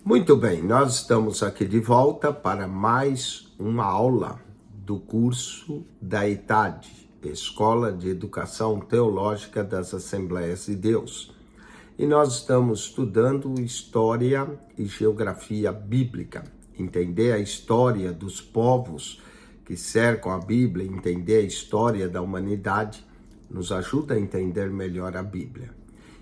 Muito bem, nós estamos aqui de volta para mais uma aula do curso da ETAD, Escola de Educação Teológica das Assembleias de Deus. E nós estamos estudando História e Geografia Bíblica, entender a história dos povos que cercam a Bíblia, entender a história da humanidade, nos ajuda a entender melhor a Bíblia.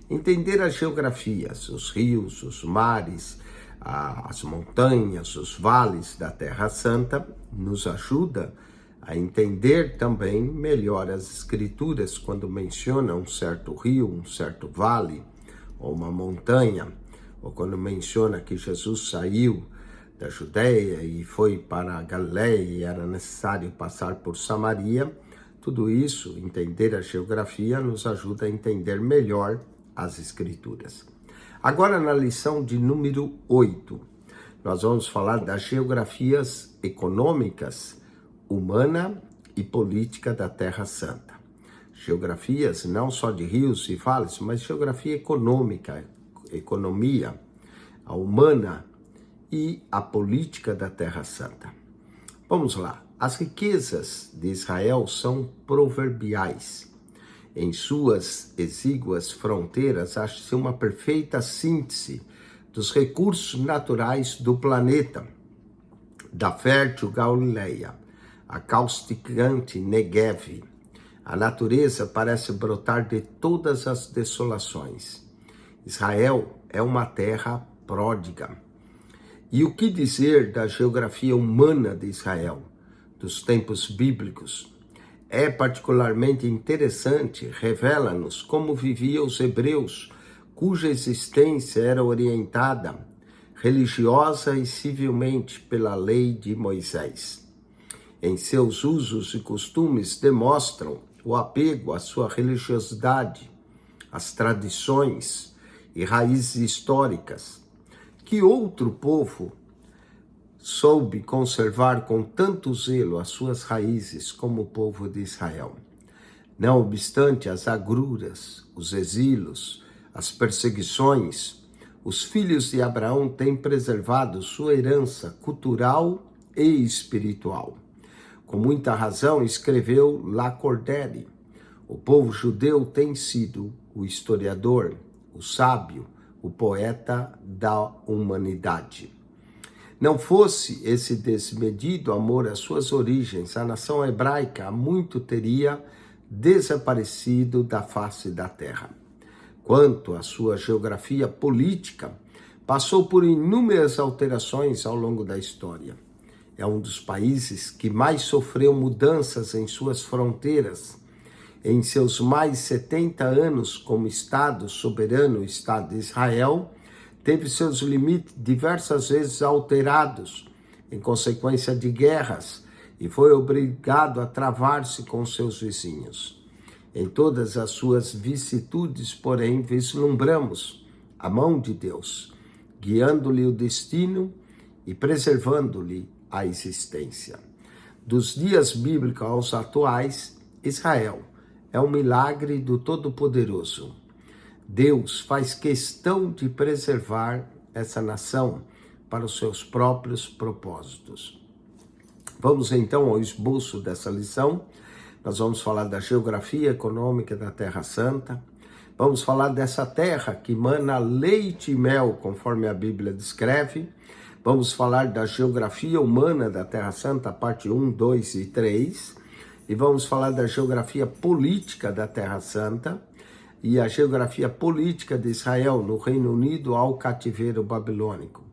Entender as geografias, os rios, os mares, as montanhas, os vales da Terra Santa, nos ajuda a entender também melhor as Escrituras quando menciona um certo rio, um certo vale, ou uma montanha, ou quando menciona que Jesus saiu da Judeia e foi para a Galileia e era necessário passar por Samaria. Tudo isso, entender a geografia, nos ajuda a entender melhor as Escrituras. Agora, na lição de número 8, nós vamos falar das geografias econômicas, humana e política da Terra Santa. Geografias não só de rios e vales, mas geografia econômica, economia, a humana e a política da Terra Santa. Vamos lá. As riquezas de Israel são proverbiais. Em suas exíguas fronteiras, acha-se uma perfeita síntese dos recursos naturais do planeta, da fértil Galileia, a causticante Negev. A natureza parece brotar de todas as desolações. Israel é uma terra pródiga. E o que dizer da geografia humana de Israel, dos tempos bíblicos? É particularmente interessante, revela-nos como viviam os hebreus, cuja existência era orientada religiosa e civilmente pela lei de Moisés. Em seus usos e costumes demonstram o apego à sua religiosidade, às tradições e raízes históricas. Que outro povo soube conservar com tanto zelo as suas raízes como o povo de Israel? Não obstante as agruras, os exilos, as perseguições, os filhos de Abraão têm preservado sua herança cultural e espiritual. Com muita razão escreveu Lacordaire: o povo judeu tem sido o historiador, o sábio, o poeta da humanidade. Não fosse esse desmedido amor às suas origens, a nação hebraica há muito teria desaparecido da face da terra. Quanto à sua geografia política, passou por inúmeras alterações ao longo da história. É um dos países que mais sofreu mudanças em suas fronteiras. Em seus mais 70 anos como Estado soberano, o Estado de Israel teve seus limites diversas vezes alterados em consequência de guerras e foi obrigado a travar-se com seus vizinhos. Em todas as suas vicissitudes, porém, vislumbramos a mão de Deus, guiando-lhe o destino e preservando-lhe a existência. Dos dias bíblicos aos atuais, Israel é um milagre do Todo-Poderoso. Deus faz questão de preservar essa nação para os seus próprios propósitos. Vamos então ao esboço dessa lição. Nós vamos falar da geografia econômica da Terra Santa. Vamos falar dessa terra que mana leite e mel, conforme a Bíblia descreve. Vamos falar da geografia humana da Terra Santa, parte 1, 2 e 3. E vamos falar da geografia política da Terra Santa e a geografia política de Israel no Reino Unido ao cativeiro babilônico.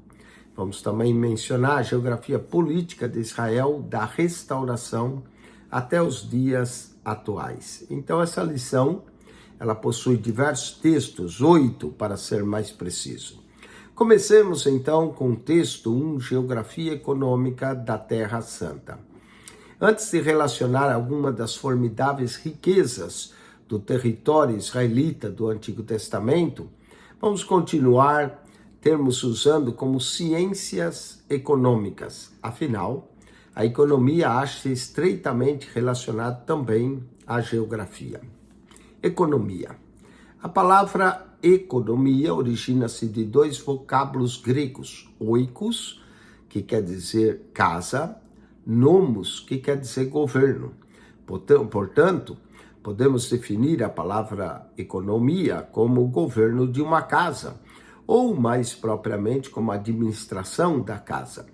Vamos também mencionar a geografia política de Israel da restauração até os dias atuais. Então essa lição, ela possui diversos textos, 8 para ser mais preciso. Comecemos então com o texto 1, Geografia Econômica da Terra Santa. Antes de relacionar alguma das formidáveis riquezas do território israelita do Antigo Testamento, vamos continuar termos usando como ciências econômicas. Afinal, a economia acha-se estreitamente relacionada também à geografia. Economia. A palavra economia origina-se de dois vocábulos gregos, oikos, que quer dizer casa, nomos, que quer dizer governo. Portanto, podemos definir a palavra economia como o governo de uma casa, ou mais propriamente como a administração da casa.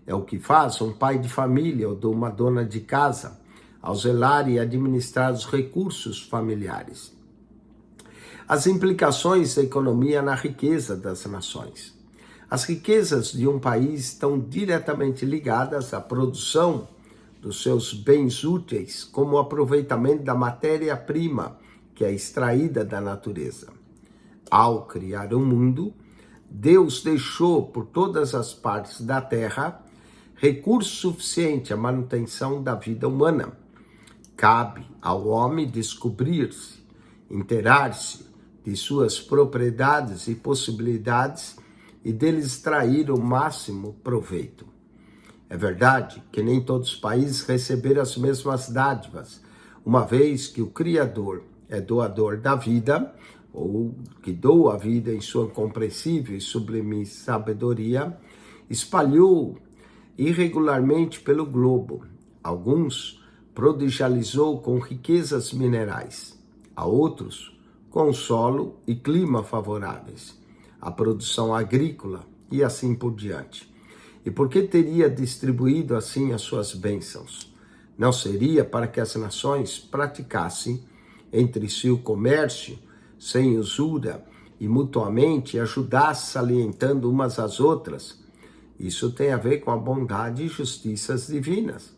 É o que faz um pai de família ou uma dona de casa ao zelar e administrar os recursos familiares. As implicações da economia na riqueza das nações. As riquezas de um país estão diretamente ligadas à produção dos seus bens úteis, como o aproveitamento da matéria-prima que é extraída da natureza. Ao criar o mundo, Deus deixou por todas as partes da terra recurso suficiente à manutenção da vida humana. Cabe ao homem descobrir-se, inteirar-se de suas propriedades e possibilidades e deles extrair o máximo proveito. É verdade que nem todos os países receberam as mesmas dádivas, uma vez que o Criador é doador da vida, ou que doa a vida em sua incompreensível e sublime sabedoria, espalhou irregularmente pelo globo. Alguns prodigializou com riquezas minerais, a outros com solo e clima favoráveis, a produção agrícola e assim por diante. E por que teria distribuído assim as suas bênçãos? Não seria para que as nações praticassem entre si o comércio sem usura e mutuamente ajudassem salientando umas às outras? Isso tem a ver com a bondade e justiças divinas.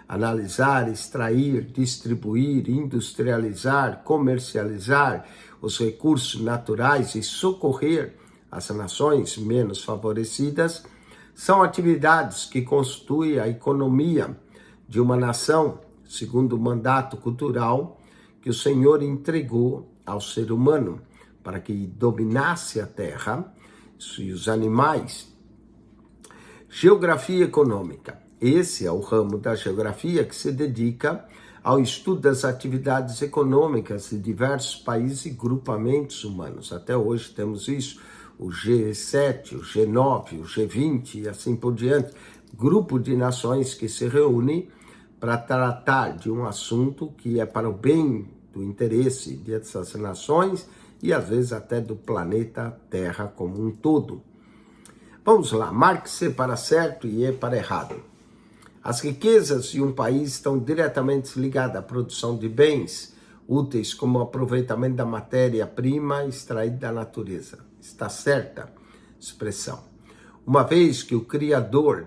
Analisar, extrair, distribuir, industrializar, comercializar os recursos naturais e socorrer as nações menos favorecidas são atividades que constituem a economia de uma nação, segundo o mandato cultural que o Senhor entregou ao ser humano para que dominasse a terra e os animais. Geografia econômica. Esse é o ramo da geografia que se dedica ao estudo das atividades econômicas de diversos países e grupamentos humanos. Até hoje temos isso, o G7, o G9, o G20 e assim por diante, grupo de nações que se reúnem para tratar de um assunto que é para o bem do interesse dessas nações e às vezes até do planeta Terra como um todo. Vamos lá, marque C para certo e E para errado. As riquezas de um país estão diretamente ligadas à produção de bens úteis, como o aproveitamento da matéria-prima extraída da natureza. Está certa a expressão. Uma vez que o Criador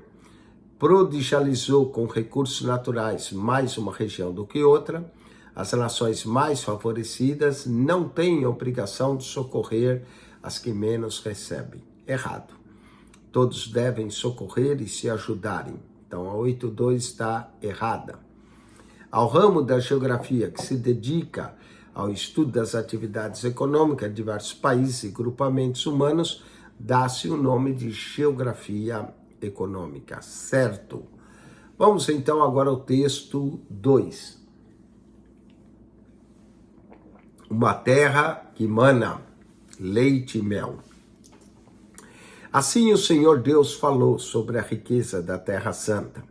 prodigializou com recursos naturais mais uma região do que outra, as nações mais favorecidas não têm a obrigação de socorrer as que menos recebem. Errado. Todos devem socorrer e se ajudarem. Então, a 8.2 está errada. Ao ramo da geografia que se dedica ao estudo das atividades econômicas de diversos países e grupamentos humanos, dá-se o nome de geografia econômica, certo? Vamos então agora ao texto 2. Uma terra que mana leite e mel. Assim o Senhor Deus falou sobre a riqueza da Terra Santa.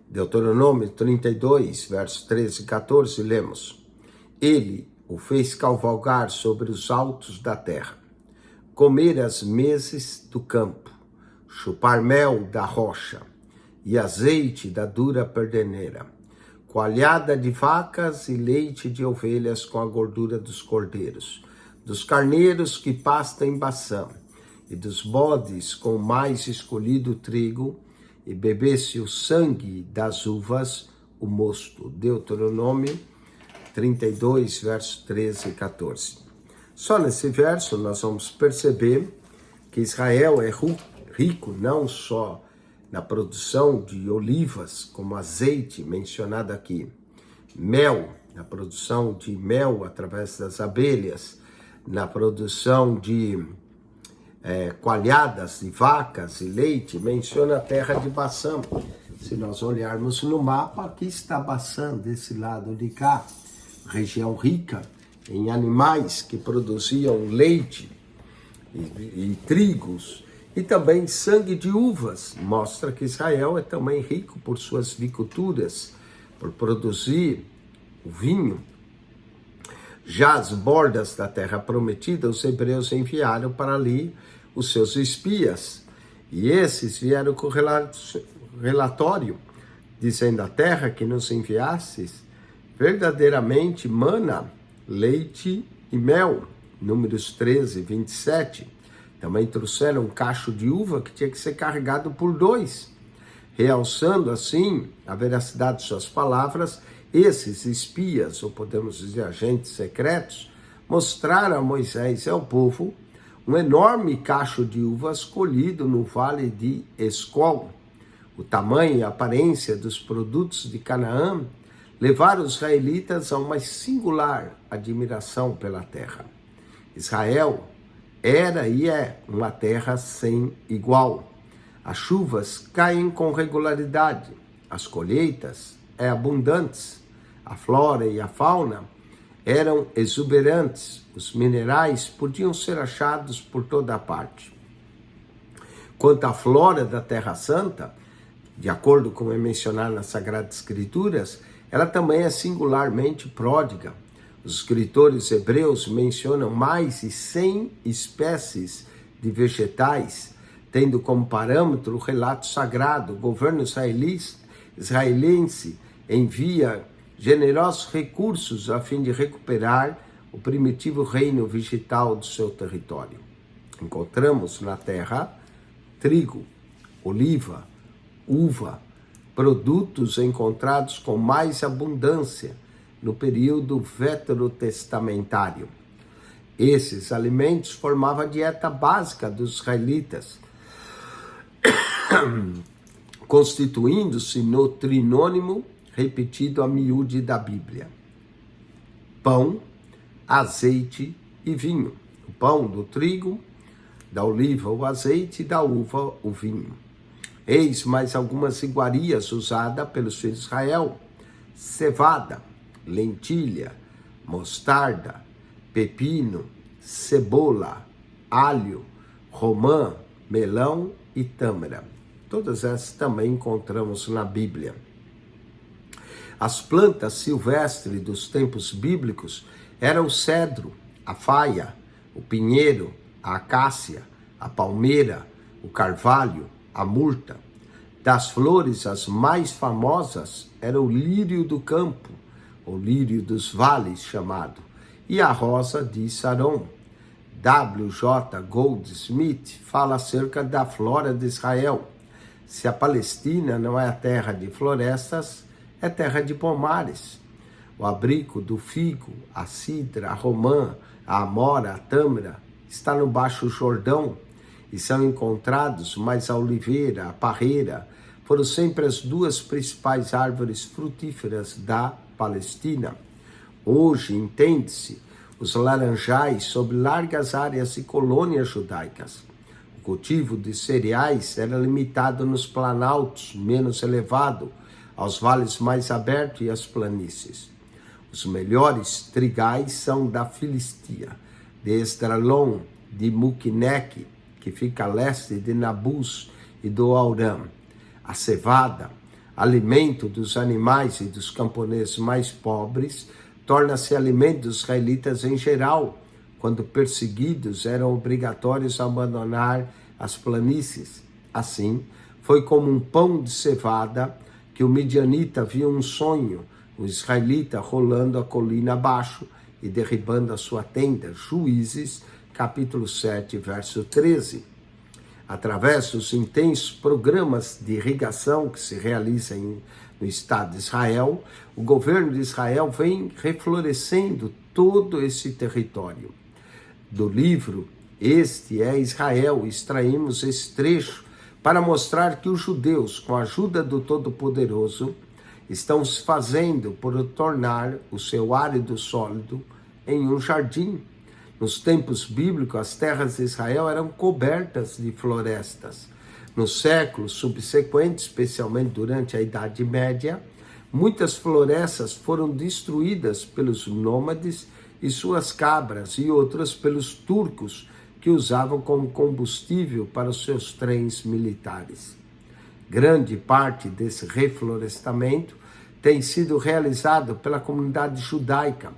Deuteronômio 32, versos 13 e 14, lemos: Ele o fez cavalgar sobre os altos da terra, comer as mezes do campo, chupar mel da rocha e azeite da dura perdeneira, coalhada de vacas e leite de ovelhas com a gordura dos cordeiros, dos carneiros que pastam em Baçã, e dos bodes com o mais escolhido trigo, e bebesse o sangue das uvas, o mosto. Deuteronômio 32, versos 13 e 14. Só nesse verso nós vamos perceber que Israel é rico não só na produção de olivas, como azeite mencionado aqui, mel, na produção de mel através das abelhas, na produção de coalhadas de vacas e leite, menciona a terra de Baçã. Se nós olharmos no mapa, aqui está Baçã, desse lado de cá, região rica em animais que produziam leite e trigos, e também sangue de uvas. Mostra que Israel é também rico por suas viculturas, por produzir o vinho. Já as bordas da terra prometida, os hebreus enviaram para ali os seus espias, e esses vieram com relatório, dizendo: a terra que nos enviastes verdadeiramente mana leite e mel. Números 13, 27. Também trouxeram um cacho de uva que tinha que ser carregado por 2. Realçando assim a veracidade de suas palavras, esses espias, ou podemos dizer agentes secretos, mostraram a Moisés e ao povo um enorme cacho de uvas colhido no vale de Escol. O tamanho e a aparência dos produtos de Canaã levaram os israelitas a uma singular admiração pela terra. Israel era e é uma terra sem igual. As chuvas caem com regularidade, as colheitas abundantes, a flora e a fauna eram exuberantes, os minerais podiam ser achados por toda parte. Quanto à flora da Terra Santa, de acordo com é mencionado nas Sagradas Escrituras, ela também é singularmente pródiga. Os escritores hebreus mencionam mais de 100 espécies de vegetais, tendo como parâmetro o relato sagrado. O governo israelense envia generosos recursos a fim de recuperar o primitivo reino vegetal do seu território. Encontramos na terra trigo, oliva, uva, produtos encontrados com mais abundância no período veterotestamentário. Esses alimentos formavam a dieta básica dos israelitas, constituindo-se no trinônimo repetido a miúde da Bíblia: pão, azeite e vinho. O pão do trigo, da oliva o azeite e da uva o vinho. Eis mais algumas iguarias usadas pelos filhos de Israel: cevada, lentilha, mostarda, pepino, cebola, alho, romã, melão e tâmara. Todas essas também encontramos na Bíblia. As plantas silvestres dos tempos bíblicos eram o cedro, a faia, o pinheiro, a acácia, a palmeira, o carvalho, a murta. Das flores, as mais famosas era o lírio do campo, o lírio dos vales chamado, e a rosa de Saron. W.J. Goldsmith fala acerca da flora de Israel. Se a Palestina não é a terra de florestas, é terra de pomares. O abrigo do figo, a cidra, a romã, a amora, a tâmara, está no Baixo Jordão, e são encontrados, mas a oliveira, a parreira, foram sempre as duas principais árvores frutíferas da Palestina. Hoje, entende-se, os laranjais sobre largas áreas e colônias judaicas. O cultivo de cereais era limitado nos planaltos menos elevados, aos vales mais abertos e às planícies. Os melhores trigais são da Filistia, de Esdralon, de Muquineque, que fica a leste de Nabus e do Aurã. A cevada, alimento dos animais e dos camponeses mais pobres, torna-se alimento dos israelitas em geral. Quando perseguidos, eram obrigatórios a abandonar as planícies. Assim, foi como um pão de cevada que o midianita viu um sonho, o israelita rolando a colina abaixo e derribando a sua tenda. Juízes, capítulo 7, verso 13. Através dos intensos programas de irrigação que se realizam no Estado de Israel, o governo de Israel vem reflorescendo todo esse território. Do livro Este é Israel, extraímos esse trecho para mostrar que os judeus, com a ajuda do Todo-Poderoso, estão se fazendo por tornar o seu árido sólido em um jardim. Nos tempos bíblicos, as terras de Israel eram cobertas de florestas. Nos séculos subsequentes, especialmente durante a Idade Média, muitas florestas foram destruídas pelos nômades e suas cabras, e outras pelos turcos, que usavam como combustível para os seus trens militares. Grande parte desse reflorestamento tem sido realizado pela comunidade judaica,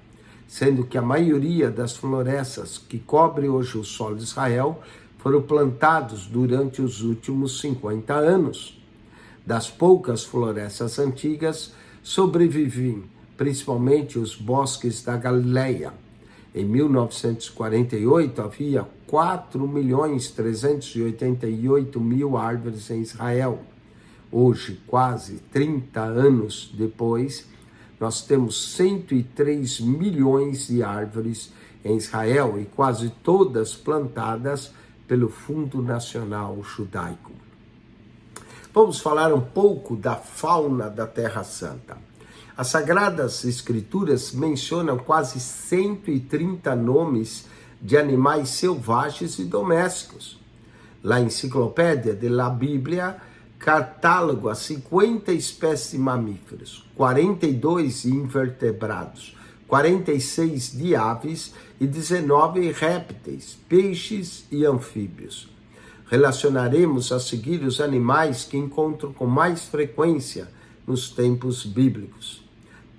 sendo que a maioria das florestas que cobrem hoje o solo de Israel foram plantados durante os últimos 50 anos. Das poucas florestas antigas, sobrevivem principalmente os bosques da Galileia. Em 1948, havia 4.388.000 árvores em Israel. Hoje, quase 30 anos depois, nós temos 103 milhões de árvores em Israel e quase todas plantadas pelo Fundo Nacional Judaico. Vamos falar um pouco da fauna da Terra Santa. As Sagradas Escrituras mencionam quase 130 nomes de animais selvagens e domésticos. La Enciclopédia de la Bíblia catáloga 50 espécies de mamíferos, 42 invertebrados, 46 de aves e 19 répteis, peixes e anfíbios. Relacionaremos a seguir os animais que encontram com mais frequência nos tempos bíblicos.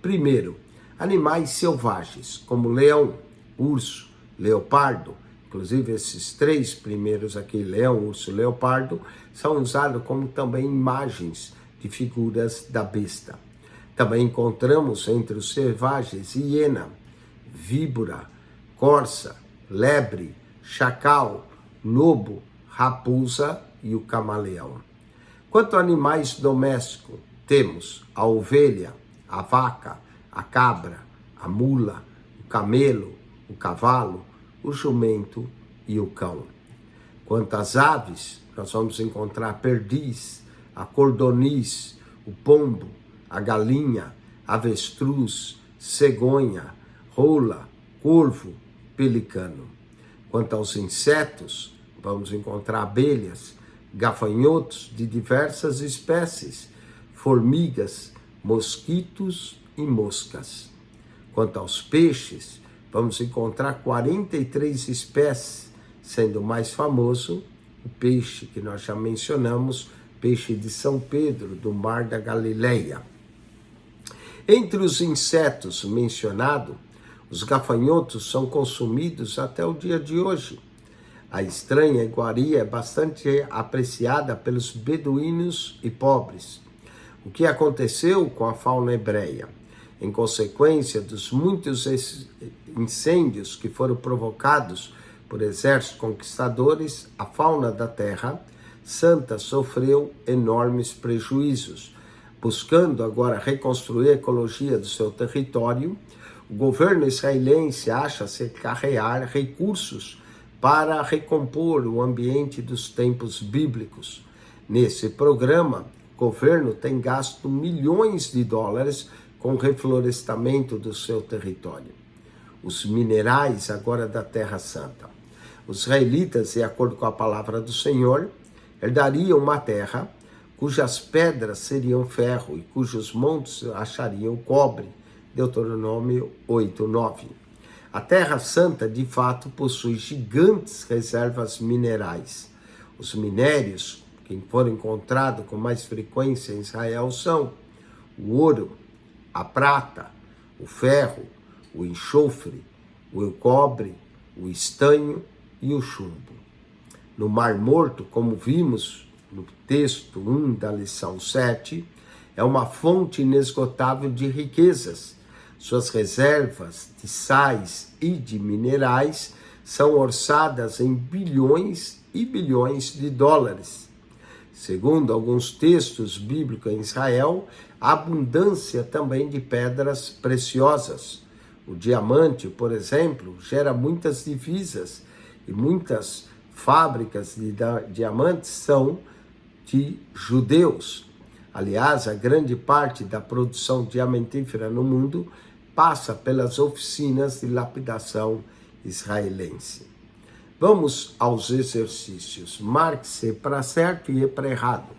Primeiro, animais selvagens, como leão, urso, leopardo. Inclusive, esses três primeiros aqui, leão, urso e leopardo, são usados como também imagens de figuras da besta. Também encontramos entre os selvagens hiena, víbora, corça, lebre, chacal, lobo, raposa e o camaleão. Quanto a animais domésticos, temos a ovelha, a vaca, a cabra, a mula, o camelo, o cavalo, o jumento e o cão. Quanto às aves, nós vamos encontrar a perdiz, a cordoniz, o pombo, a galinha, avestruz, cegonha, rola, corvo, pelicano. Quanto aos insetos, vamos encontrar abelhas, gafanhotos de diversas espécies, formigas, mosquitos e moscas. Quanto aos peixes, vamos encontrar 43 espécies, sendo o mais famoso o peixe que nós já mencionamos, peixe de São Pedro, do Mar da Galileia. Entre os insetos mencionados, os gafanhotos são consumidos até o dia de hoje. A estranha iguaria é bastante apreciada pelos beduínos e pobres. O que aconteceu com a fauna hebreia? Em consequência dos muitos incêndios que foram provocados por exércitos conquistadores, a fauna da Terra Santa sofreu enormes prejuízos. Buscando agora reconstruir a ecologia do seu território, o governo israelense acha-se carregar recursos para recompor o ambiente dos tempos bíblicos. Nesse programa, o governo tem gasto milhões de dólares com o reflorestamento do seu território. Os minerais agora da Terra Santa. Os israelitas, de acordo com a palavra do Senhor, herdariam uma terra cujas pedras seriam ferro e cujos montes achariam cobre. Deuteronômio 8:9. A Terra Santa, de fato, possui gigantes reservas minerais. Os minérios que foram encontrados com mais frequência em Israel são o ouro, a prata, o ferro, o enxofre, o cobre, o estanho e o chumbo. No Mar Morto, como vimos no texto 1 da lição 7, é uma fonte inesgotável de riquezas. Suas reservas de sais e de minerais são orçadas em bilhões e bilhões de dólares. Segundo alguns textos bíblicos em Israel, há abundância também de pedras preciosas. O diamante, por exemplo, gera muitas divisas e muitas fábricas de diamantes são de judeus. Aliás, a grande parte da produção diamantífera no mundo passa pelas oficinas de lapidação israelense. Vamos aos exercícios. Marque-se para certo e para errado.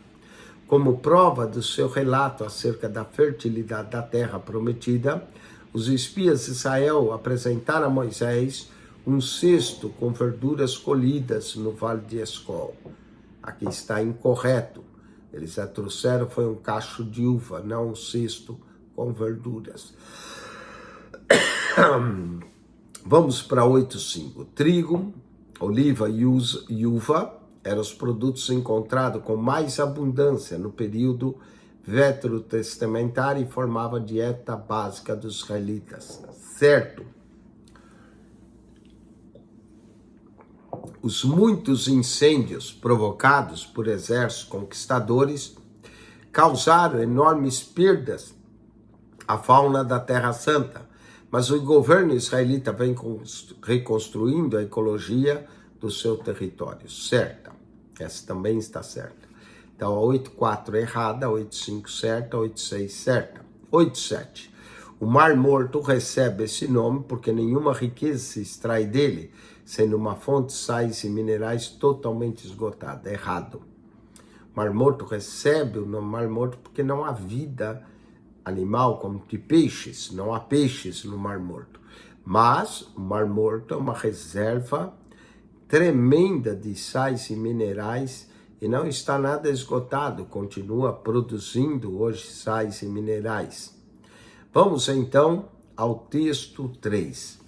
Como prova do seu relato acerca da fertilidade da terra prometida, os espias de Israel apresentaram a Moisés um cesto com verduras colhidas no vale de Escol. Aqui está incorreto. Eles a trouxeram, foi um cacho de uva, não um cesto com verduras. Vamos para 8.5. Trigo, oliva e uva eram os produtos encontrados com mais abundância no período veterotestamentário e formava a dieta básica dos israelitas. Certo? Os muitos incêndios provocados por exércitos conquistadores causaram enormes perdas à fauna da Terra Santa, mas o governo israelita vem reconstruindo a ecologia do seu território. Certa. Essa também está certa. Então, a 8.4 errada, a 8.5 certa, a 8.6 certa. 8.7. O Mar Morto recebe esse nome porque nenhuma riqueza se extrai dele, sendo uma fonte de sais e minerais totalmente esgotada. Errado. O Mar Morto recebe o nome Mar Morto porque não há vida animal como de peixes, não há peixes no Mar Morto. Mas o Mar Morto é uma reserva tremenda de sais e minerais e não está nada esgotado, continua produzindo hoje sais e minerais. Vamos então ao texto 3.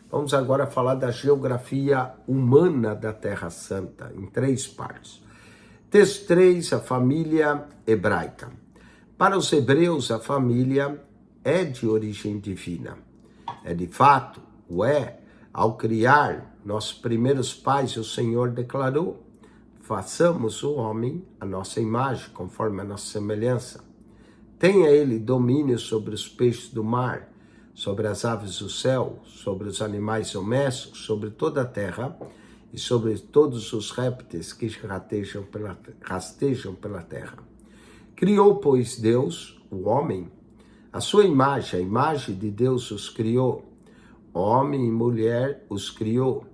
Vamos agora falar da geografia humana da Terra Santa, em 3 partes. Texto 3, a família hebraica. Para os hebreus, a família é de origem divina. É de fato, ao criar nossos primeiros pais, o Senhor declarou: façamos o homem a nossa imagem, conforme a nossa semelhança. Tenha ele domínio sobre os peixes do mar, sobre as aves do céu, sobre os animais domésticos, sobre toda a terra e sobre todos os répteis que rastejam pela terra. Criou, pois, Deus, o homem, a sua imagem, a imagem de Deus os criou. Homem e mulher os criou.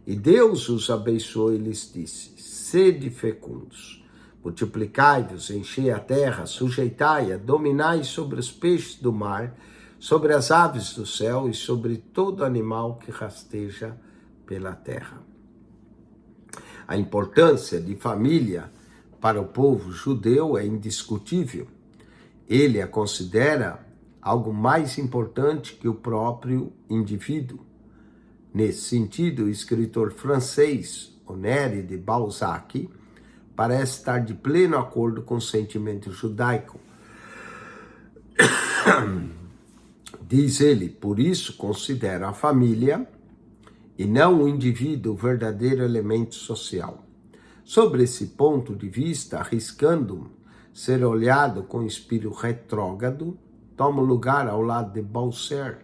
E Deus os abençoou e lhes disse: sede fecundos, multiplicai-vos, enchei a terra, sujeitai-a, dominai sobre os peixes do mar, sobre as aves do céu e sobre todo animal que rasteja pela terra. A importância de família para o povo judeu é indiscutível. Ele a considera algo mais importante que o próprio indivíduo. Nesse sentido, o escritor francês Honoré de Balzac parece estar de pleno acordo com o sentimento judaico. Diz ele: por isso considero a família e não o indivíduo o verdadeiro elemento social. Sobre esse ponto de vista, arriscando ser olhado com espírito retrógrado, tomo lugar ao lado de Balcer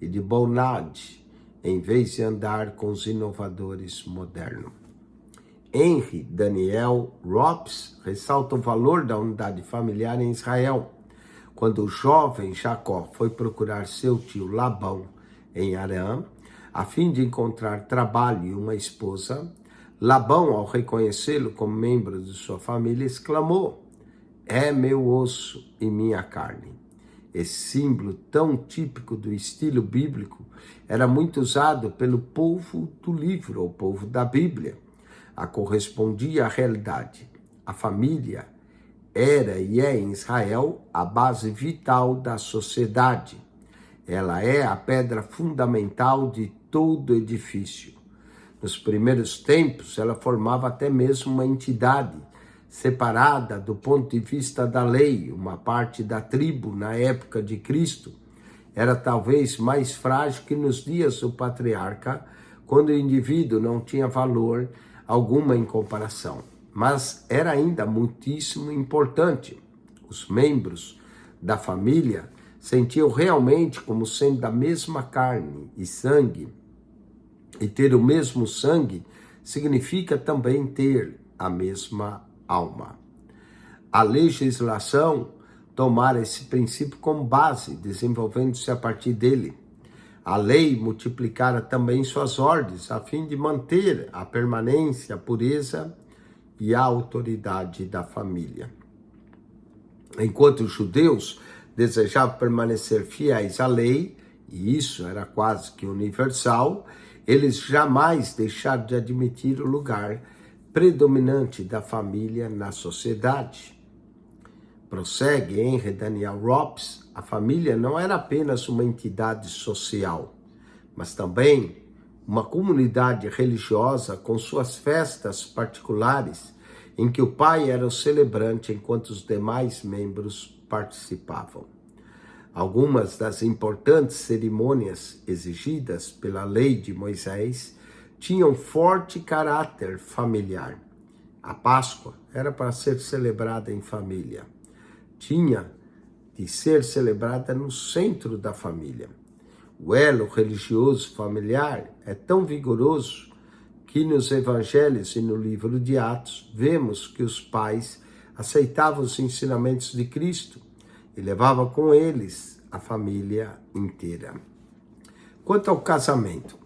e de Bonnard, em vez de andar com os inovadores modernos. Henry Daniel Robes ressalta o valor da unidade familiar em Israel. Quando o jovem Jacó foi procurar seu tio Labão em Arã, a fim de encontrar trabalho e uma esposa, Labão, ao reconhecê-lo como membro de sua família, exclamou: é meu osso e minha carne. Esse símbolo tão típico do estilo bíblico era muito usado pelo povo do livro, o povo da Bíblia. A correspondia à realidade. A família era e é em Israel a base vital da sociedade. Ela é a pedra fundamental de todo edifício. Nos primeiros tempos, ela formava até mesmo uma entidade separada do ponto de vista da lei. Uma parte da tribo, na época de Cristo, era talvez mais frágil que nos dias do patriarca, quando o indivíduo não tinha valor alguma em comparação. Mas era ainda muitíssimo importante. Os membros da família sentiam realmente como sendo da mesma carne e sangue. E ter o mesmo sangue significa também ter a mesma alma. A legislação tomara esse princípio como base, desenvolvendo-se a partir dele. A lei multiplicara também suas ordens, a fim de manter a permanência, a pureza e a autoridade da família. Enquanto os judeus desejavam permanecer fiéis à lei e isso era quase que universal, eles jamais deixaram de admitir o lugar predominante da família na sociedade. Prossegue Henry Daniel Rops, a família não era apenas uma entidade social, mas também uma comunidade religiosa com suas festas particulares, em que o pai era o celebrante enquanto os demais membros participavam. Algumas das importantes cerimônias exigidas pela lei de Moisés tinham forte caráter familiar. A Páscoa era para ser celebrada em família. Tinha de ser celebrada no centro da família. O elo religioso familiar é tão vigoroso que nos evangelhos e no livro de Atos vemos que os pais aceitavam os ensinamentos de Cristo e levavam com eles a família inteira. Quanto ao casamento,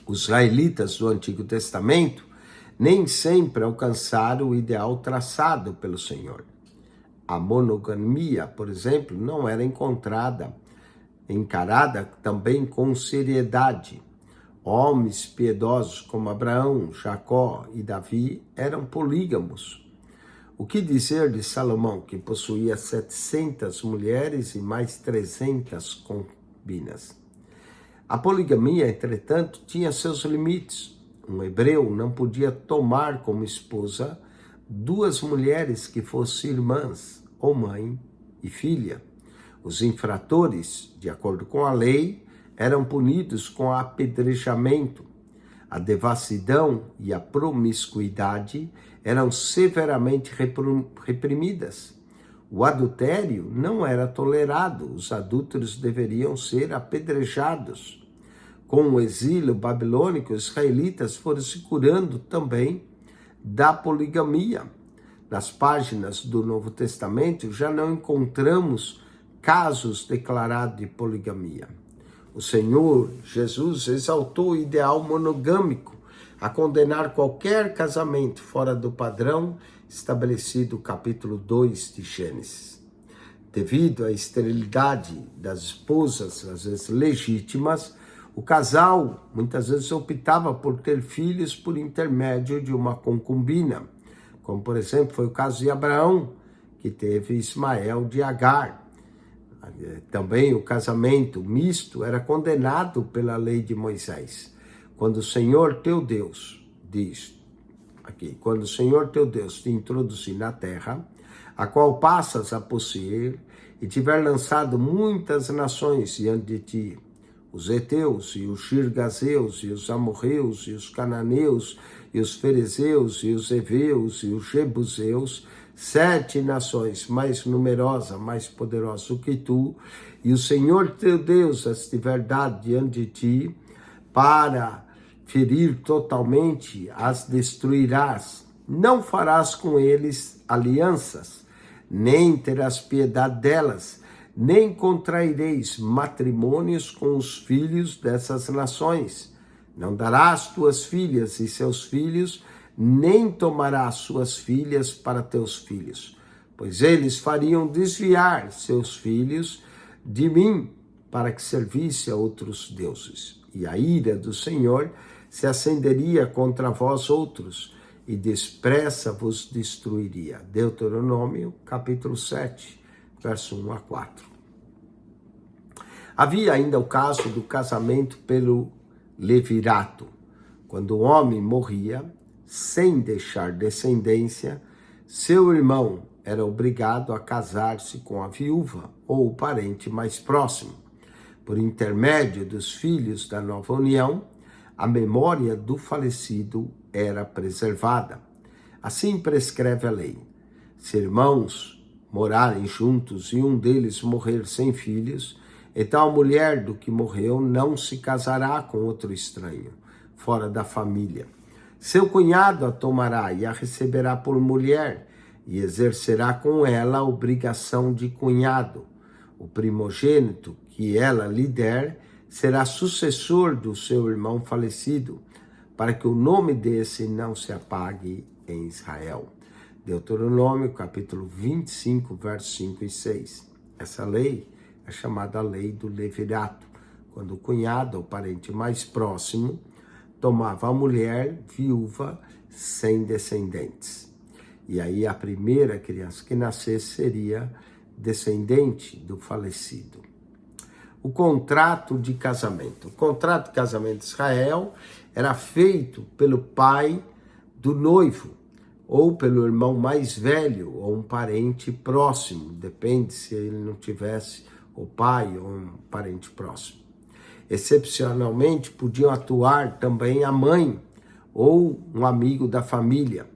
os israelitas do Antigo Testamento nem sempre alcançaram o ideal traçado pelo Senhor. A monogamia, por exemplo, não era encarada também com seriedade. Homens piedosos como Abraão, Jacó e Davi eram polígamos. O que dizer de Salomão, que possuía 700 mulheres e mais 300 concubinas? A poligamia, entretanto, tinha seus limites. Um hebreu não podia tomar como esposa 2 mulheres que fossem irmãs, ou mãe e filha. Os infratores, de acordo com a lei, eram punidos com apedrejamento. A devassidão e a promiscuidade eram severamente reprimidas. O adultério não era tolerado, os adúlteros deveriam ser apedrejados. Com o exílio babilônico, os israelitas foram se curando também da poligamia. Nas páginas do Novo Testamento já não encontramos casos declarados de poligamia. O Senhor Jesus exaltou o ideal monogâmico a condenar qualquer casamento fora do padrão estabelecido no capítulo 2 de Gênesis. Devido à esterilidade das esposas, às vezes legítimas, o casal muitas vezes optava por ter filhos por intermédio de uma concubina, como por exemplo foi o caso de Abraão, que teve Ismael de Agar. Também o casamento misto era condenado pela lei de Moisés. Quando o Senhor teu Deus quando o Senhor teu Deus te introduzir na terra, a qual passas a possuir, e tiver lançado muitas nações diante de ti, os heteus e os girgazeus e os amorreus e os cananeus e os ferezeus e os heveus e os jebuseus, 7 nações mais numerosas, mais poderosas do que tu, e o Senhor teu Deus as tiver dado diante de ti, para ferir totalmente, as destruirás. Não farás com eles alianças, nem terás piedade delas, nem contraireis matrimônios com os filhos dessas nações. Não darás tuas filhas e seus filhos, nem tomarás suas filhas para teus filhos, pois eles fariam desviar seus filhos de mim, para que servisse a outros deuses. E a ira do Senhor se acenderia contra vós outros, e depressa vos destruiria. Deuteronômio, capítulo 7, verso 1 a 4. Havia ainda o caso do casamento pelo levirato. Quando o homem morria, sem deixar descendência, seu irmão era obrigado a casar-se com a viúva ou o parente mais próximo. Por intermédio dos filhos da nova união, a memória do falecido era preservada. Assim prescreve a lei. Se irmãos morarem juntos e um deles morrer sem filhos, então a mulher do que morreu não se casará com outro estranho, fora da família. Seu cunhado a tomará e a receberá por mulher, e exercerá com ela a obrigação de cunhado. O primogênito que ela lhe der será sucessor do seu irmão falecido, para que o nome desse não se apague em Israel. Deuteronômio, capítulo 25, versos 5 e 6. Essa lei a chamada lei do levirato, quando o cunhado, ou parente mais próximo, tomava a mulher viúva sem descendentes. E aí a primeira criança que nascesse seria descendente do falecido. O contrato de casamento. O contrato de casamento de Israel era feito pelo pai do noivo, ou pelo irmão mais velho, ou um parente próximo, depende se ele não tivesse o pai ou um parente próximo. Excepcionalmente, podiam atuar também a mãe, ou um amigo da família.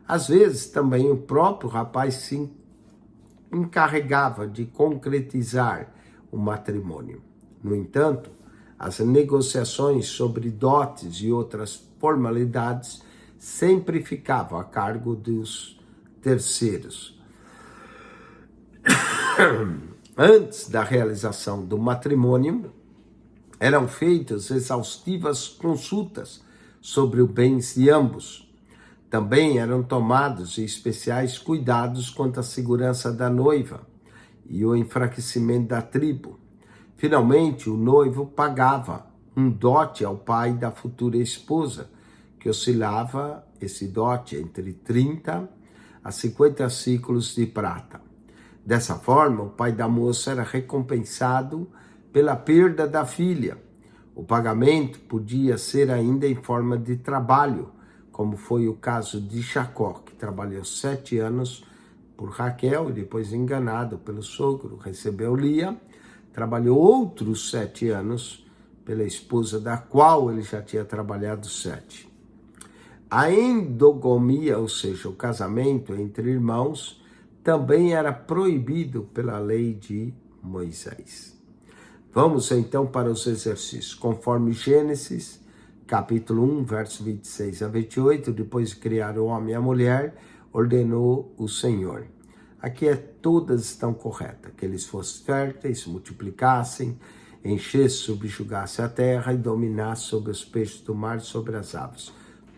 Às vezes, também o próprio rapaz se encarregava de concretizar o matrimônio. No entanto, as negociações sobre dotes e outras formalidades sempre ficavam a cargo dos terceiros. Antes da realização do matrimônio, eram feitas exaustivas consultas sobre o bens de ambos. Também eram tomados especiais cuidados quanto à segurança da noiva e o enfraquecimento da tribo. Finalmente, o noivo pagava um dote ao pai da futura esposa, que oscilava esse dote entre 30 a 50 ciclos de prata. Dessa forma, o pai da moça era recompensado pela perda da filha. O pagamento podia ser ainda em forma de trabalho, como foi o caso de Jacó, que trabalhou 7 anos por Raquel e depois, enganado pelo sogro, recebeu Lia. Trabalhou outros 7 anos pela esposa da qual ele já tinha trabalhado 7. A endogamia, ou seja, o casamento entre irmãos, também era proibido pela lei de Moisés. Vamos então para os exercícios. Conforme Gênesis, capítulo 1, verso 26 a 28, depois de criar o homem e a mulher, ordenou o Senhor. Aqui todas estão corretas, que eles fossem férteis, multiplicassem, enchessem, subjugassem a terra e dominassem sobre os peixes do mar e sobre as aves.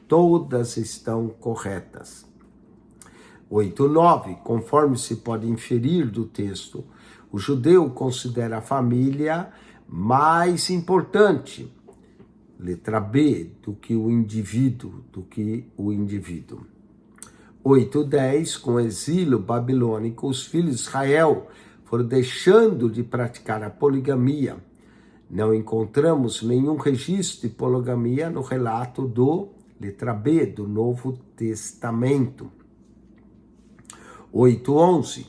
Todas estão corretas. 8:9, conforme se pode inferir do texto, o judeu considera a família mais importante, letra B, do que o indivíduo. 8:10, com o exílio babilônico, os filhos de Israel foram deixando de praticar a poligamia. Não encontramos nenhum registro de poligamia no relato do, letra B, do Novo Testamento. 8:11,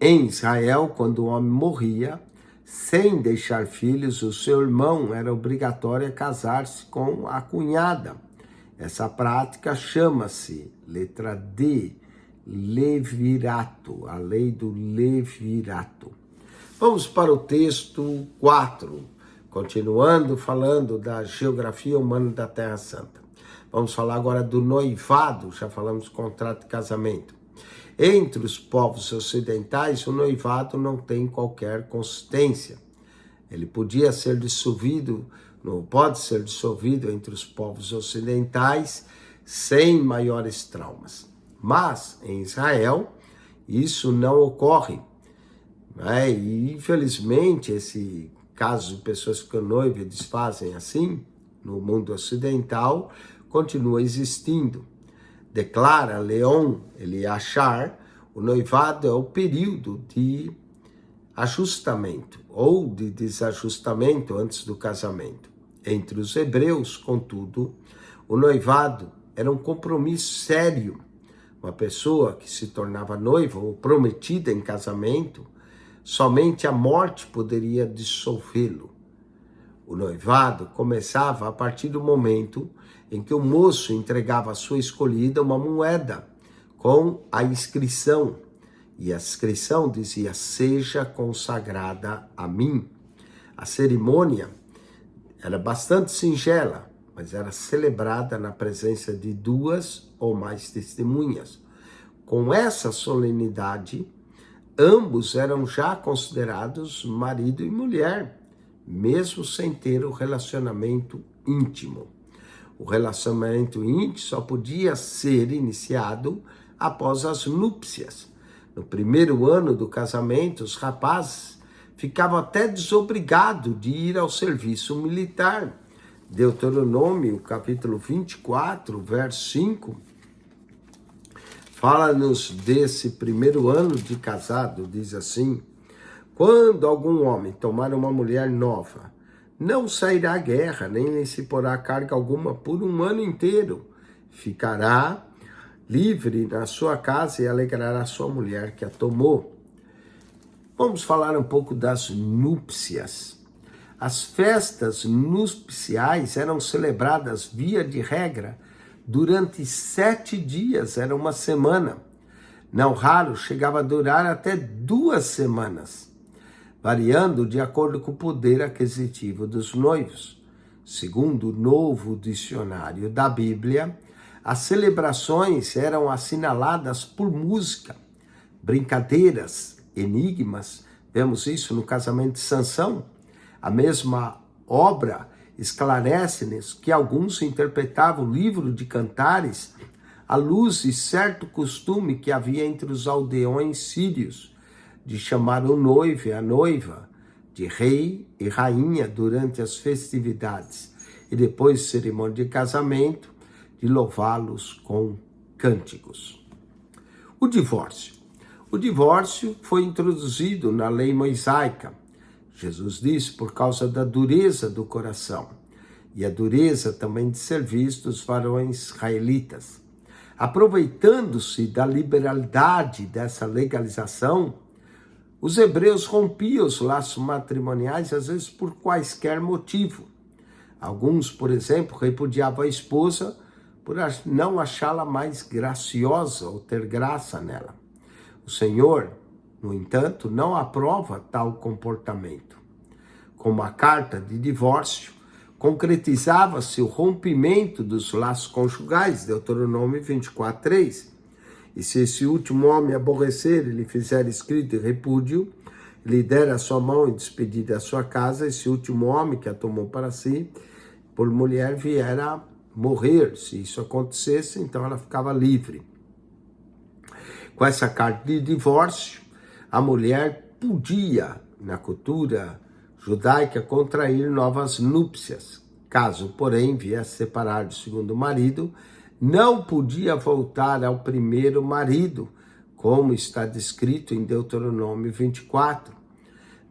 em Israel, quando o homem morria, sem deixar filhos, o seu irmão era obrigatório a casar-se com a cunhada. Essa prática chama-se, letra D, levirato, a lei do levirato. Vamos para o texto 4, continuando falando da geografia humana da Terra Santa. Vamos falar agora do noivado, já falamos do contrato de casamento. Entre os povos ocidentais, o noivado não tem qualquer consistência. Ele podia ser dissolvido, não pode ser dissolvido entre os povos ocidentais sem maiores traumas. Mas, em Israel, isso não ocorre. E, infelizmente, esse caso de pessoas que ficam noivas e desfazem assim, no mundo ocidental, continua existindo. Declara Leon Eliachar, o noivado é o período de ajustamento ou de desajustamento antes do casamento. Entre os hebreus, contudo, o noivado era um compromisso sério. Uma pessoa que se tornava noiva ou prometida em casamento, somente a morte poderia dissolvê-lo. O noivado começava a partir do momento em que o moço entregava à sua escolhida uma moeda com a inscrição. E a inscrição dizia, seja consagrada a mim. A cerimônia era bastante singela, mas era celebrada na presença de 2 ou mais testemunhas. Com essa solenidade, ambos eram já considerados marido e mulher, mesmo sem ter o relacionamento íntimo. O relacionamento íntimo só podia ser iniciado após as núpcias. No primeiro ano do casamento, os rapazes ficava até desobrigado de ir ao serviço militar. Deuteronômio, capítulo 24, verso 5, fala-nos desse primeiro ano de casado, diz assim: quando algum homem tomar uma mulher nova, não sairá à guerra, nem lhe se porá carga alguma por um ano inteiro. Ficará livre na sua casa e alegrará sua mulher que a tomou. Vamos falar um pouco das núpcias. As festas nupciais eram celebradas, via de regra, durante 7 dias, era uma semana. Não raro, chegava a durar até 2 semanas, variando de acordo com o poder aquisitivo dos noivos. Segundo o Novo Dicionário da Bíblia, as celebrações eram assinaladas por música, brincadeiras, enigmas. Vemos isso no casamento de Sansão. A mesma obra esclarece-nos que alguns interpretavam o livro de Cantares à luz de certo costume que havia entre os aldeões sírios, de chamar o noivo e a noiva de rei e rainha durante as festividades, e depois da cerimônia de casamento, de louvá-los com cânticos. O divórcio. O divórcio foi introduzido na lei mosaica. Jesus disse por causa da dureza do coração e a dureza também de serviço dos varões israelitas. Aproveitando-se da liberalidade dessa legalização, os hebreus rompiam os laços matrimoniais, às vezes por quaisquer motivo. Alguns, por exemplo, repudiavam a esposa por não achá-la mais graciosa ou ter graça nela. O Senhor, no entanto, não aprova tal comportamento. Como a carta de divórcio, concretizava-se o rompimento dos laços conjugais, Deuteronômio 24:3. E se esse último homem aborrecer e lhe fizer escrito de repúdio, lhe der a sua mão e despedir da sua casa, esse último homem que a tomou para si, por mulher, vier a morrer. Se isso acontecesse, então ela ficava livre. Com essa carta de divórcio, a mulher podia, na cultura judaica, contrair novas núpcias. Caso, porém, viesse separar do segundo marido, não podia voltar ao primeiro marido, como está descrito em Deuteronômio 24,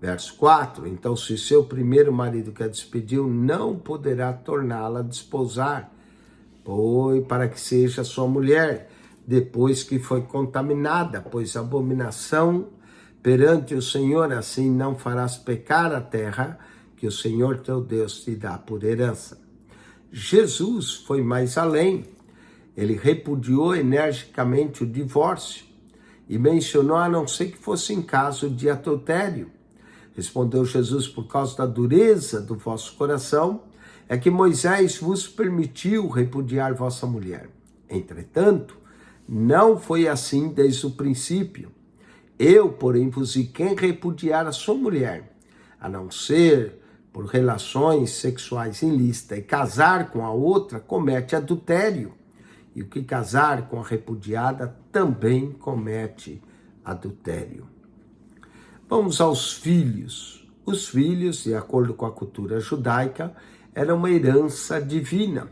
verso 4. Então, se seu primeiro marido que a despediu, não poderá torná-la a desposar, pois para que seja sua mulher, depois que foi contaminada, pois abominação perante o Senhor, assim não farás pecar a terra que o Senhor teu Deus te dá por herança. Jesus foi mais além. Ele repudiou energicamente o divórcio e mencionou a não ser que fosse em caso de adultério. Respondeu Jesus: por causa da dureza do vosso coração, é que Moisés vos permitiu repudiar vossa mulher. Entretanto, não foi assim desde o princípio. Eu, porém, vos vi quem repudiar a sua mulher, a não ser por relações sexuais ilícitas, e casar com a outra, comete adultério. E o que casar com a repudiada também comete adultério. Vamos aos filhos. Os filhos, de acordo com a cultura judaica, eram uma herança divina.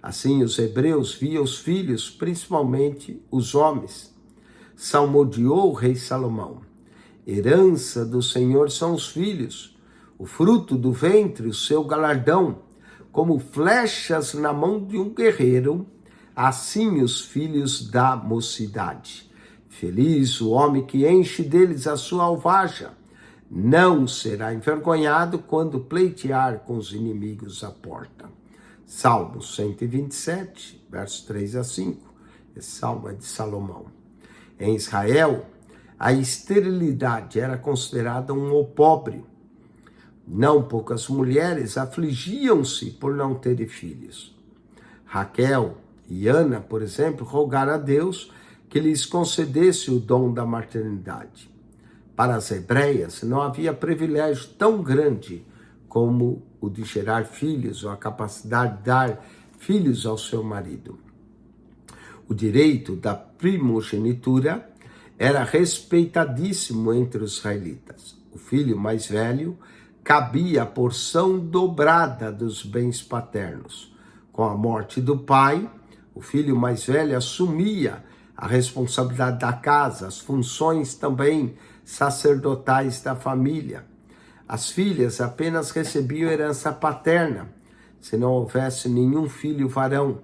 Assim, os hebreus viam os filhos, principalmente os homens. Salmodiou o rei Salomão: herança do Senhor são os filhos, o fruto do ventre, o seu galardão. Como flechas na mão de um guerreiro, assim os filhos da mocidade. Feliz o homem que enche deles a sua alvaja, não será envergonhado quando pleitear com os inimigos à porta. Salmo 127, versos 3-5. Esse salmo é de Salomão. Em Israel, a esterilidade era considerada um opróbrio. Não poucas mulheres afligiam-se por não terem filhos. Raquel e Ana, por exemplo, rogaram a Deus que lhes concedesse o dom da maternidade. Para as hebreias, não havia privilégio tão grande como o de gerar filhos ou a capacidade de dar filhos ao seu marido. O direito da primogenitura era respeitadíssimo entre os israelitas. O o filho mais velho, cabia a porção dobrada dos bens paternos. Com a morte do pai, o filho mais velho assumia a responsabilidade da casa, as funções também sacerdotais da família. As filhas apenas recebiam herança paterna, se não houvesse nenhum filho varão,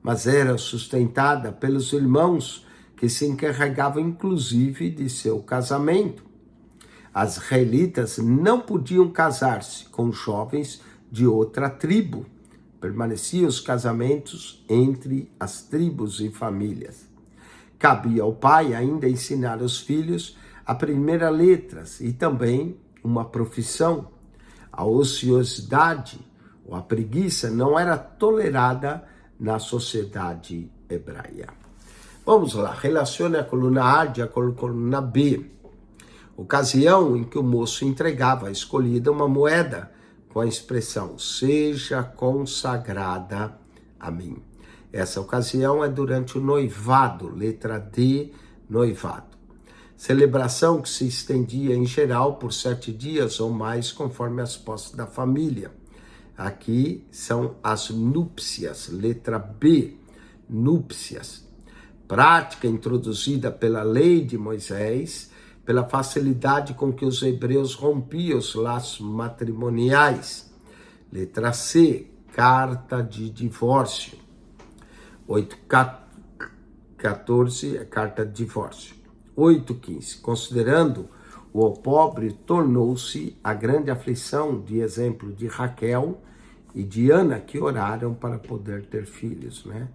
mas era sustentada pelos irmãos que se encarregavam inclusive de seu casamento. As israelitas não podiam casar-se com jovens de outra tribo. Permaneciam os casamentos entre as tribos e famílias. Cabia ao pai ainda ensinar os filhos a aprender letras e também uma profissão. A ociosidade ou a preguiça não era tolerada na sociedade hebraica. Vamos lá, relacione a coluna A com a coluna B. Ocasião em que o moço entregava a escolhida uma moeda com a expressão seja consagrada a mim. Essa ocasião é durante o noivado, letra D, noivado. Celebração que se estendia em geral por 7 dias ou mais, conforme as posses da família. Aqui são as núpcias, letra B, núpcias. Prática introduzida pela lei de Moisés, pela facilidade com que os hebreus rompiam os laços matrimoniais. Letra C, carta de divórcio. 8:14 é carta de divórcio. 8:15, considerando o opróbrio, tornou-se a grande aflição de exemplo de Raquel e de Ana, que oraram para poder ter filhos, né?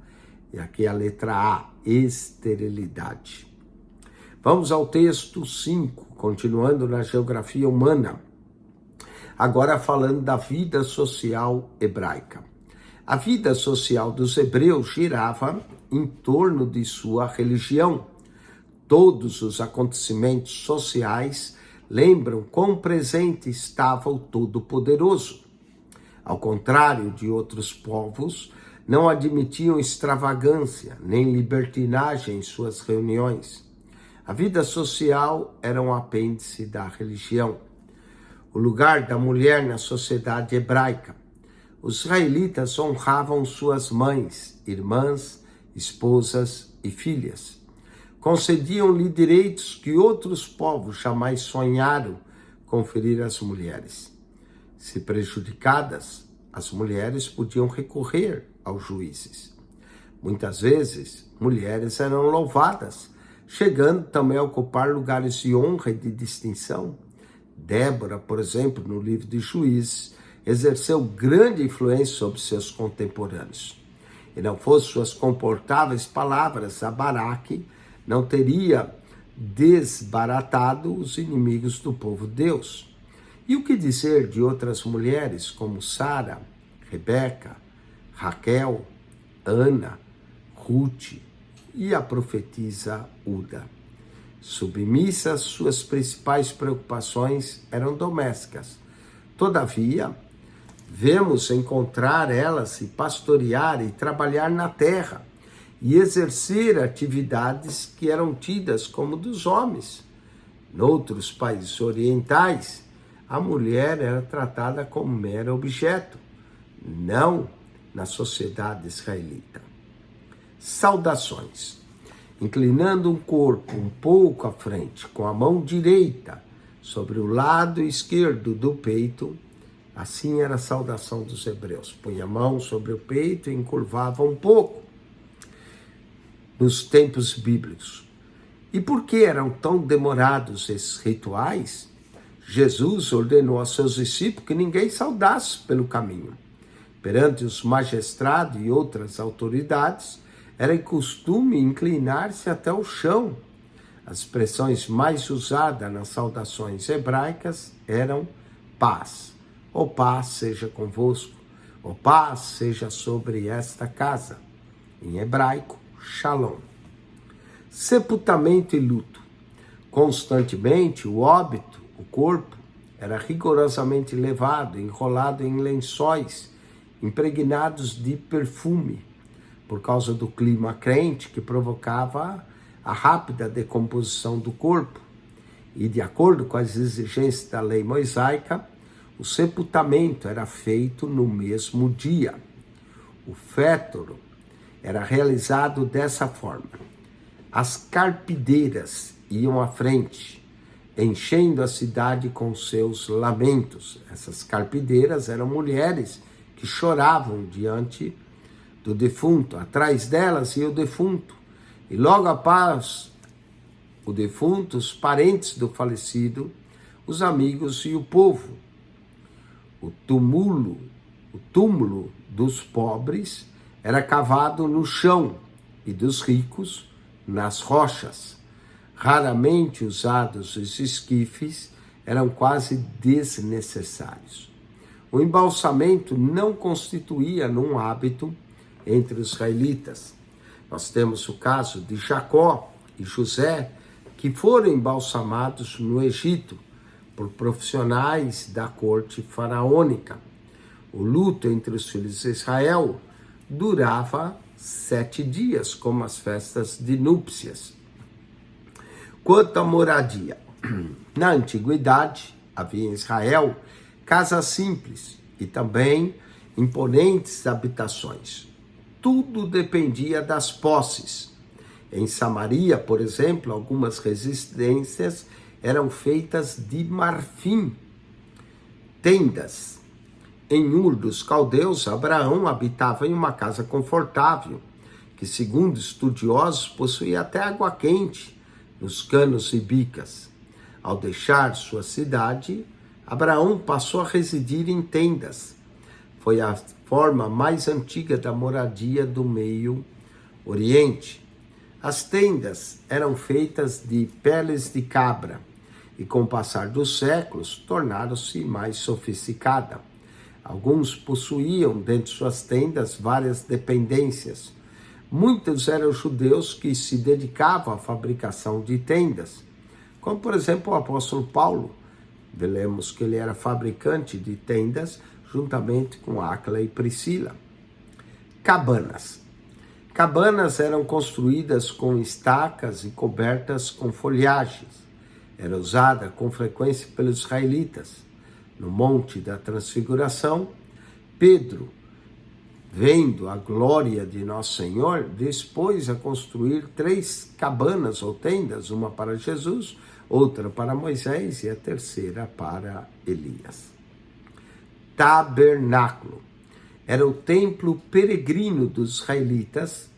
E aqui a letra A, esterilidade. Vamos ao texto 5, continuando na geografia humana. Agora falando da vida social hebraica. A vida social dos hebreus girava em torno de sua religião. Todos os acontecimentos sociais lembram quão presente estava o Todo-Poderoso. Ao contrário de outros povos, não admitiam extravagância nem libertinagem em suas reuniões. A vida social era um apêndice da religião. O lugar da mulher na sociedade hebraica. Os israelitas honravam suas mães, irmãs, esposas e filhas. Concediam-lhe direitos que outros povos jamais sonharam conferir às mulheres. Se prejudicadas, as mulheres podiam recorrer aos juízes. Muitas vezes, mulheres eram louvadas, chegando também a ocupar lugares de honra e de distinção. Débora, por exemplo, no livro de Juízes, exerceu grande influência sobre seus contemporâneos. E não fosse suas confortáveis palavras a Baraque, não teria desbaratado os inimigos do povo de Deus. E o que dizer de outras mulheres como Sara, Rebeca, Raquel, Ana, Ruth e a profetisa Uda? Submissas, suas principais preocupações eram domésticas. Todavia, vemos encontrar elas se pastorear e trabalhar na terra e exercer atividades que eram tidas como dos homens. Noutros países orientais, a mulher era tratada como mero objeto, não na sociedade israelita. Saudações. Inclinando um corpo um pouco à frente, com a mão direita sobre o lado esquerdo do peito, assim era a saudação dos hebreus. Punha a mão sobre o peito e encurvava um pouco nos tempos bíblicos. E por que eram tão demorados esses rituais? Jesus ordenou a seus discípulos que ninguém saudasse pelo caminho. Perante os magistrados e outras autoridades, era costume inclinar-se até o chão. As expressões mais usadas nas saudações hebraicas eram paz. O paz seja convosco. O paz seja sobre esta casa. Em hebraico, shalom. Sepultamento e luto. Constantemente, o óbito, o corpo, era rigorosamente levado, enrolado em lençóis, impregnados de perfume, por causa do clima quente que provocava a rápida decomposição do corpo. E de acordo com as exigências da lei mosaica, o sepultamento era feito no mesmo dia. O féturo era realizado dessa forma. As carpideiras iam à frente, enchendo a cidade com seus lamentos. Essas carpideiras eram mulheres que choravam diante do defunto. Atrás delas ia o defunto. E logo após o defunto, os parentes do falecido, os amigos e o povo. O túmulo dos pobres era cavado no chão e dos ricos nas rochas. Raramente usados os esquifes, eram quase desnecessários. O embalsamento não constituía um hábito entre os israelitas. Nós temos o caso de Jacó e José, que foram embalsamados no Egito por profissionais da corte faraônica. O luto entre os filhos de Israel durava 7 dias, como as festas de núpcias. Quanto à moradia, na antiguidade havia em Israel casas simples e também imponentes habitações. Tudo dependia das posses. Em Samaria, por exemplo, algumas residências eram feitas de marfim, tendas. Em Ur dos Caldeus, Abraão habitava em uma casa confortável, que, segundo estudiosos, possuía até água quente nos canos e bicas. Ao deixar sua cidade, Abraão passou a residir em tendas. Foi a forma mais antiga da moradia do Meio Oriente. As tendas eram feitas de peles de cabra e, com o passar dos séculos, tornaram-se mais sofisticadas. Alguns possuíam dentro de suas tendas várias dependências. Muitos eram judeus que se dedicavam à fabricação de tendas, como, por exemplo, o apóstolo Paulo. Lemos que ele era fabricante de tendas, juntamente com Áquila e Priscila. Cabanas. Cabanas eram construídas com estacas e cobertas com folhagens. Era usada com frequência pelos israelitas. No Monte da Transfiguração, Pedro, vendo a glória de Nosso Senhor, dispôs a construir 3 cabanas ou tendas, uma para Jesus, outra para Moisés e a terceira para Elias. Tabernáculo. Era o templo peregrino dos israelitas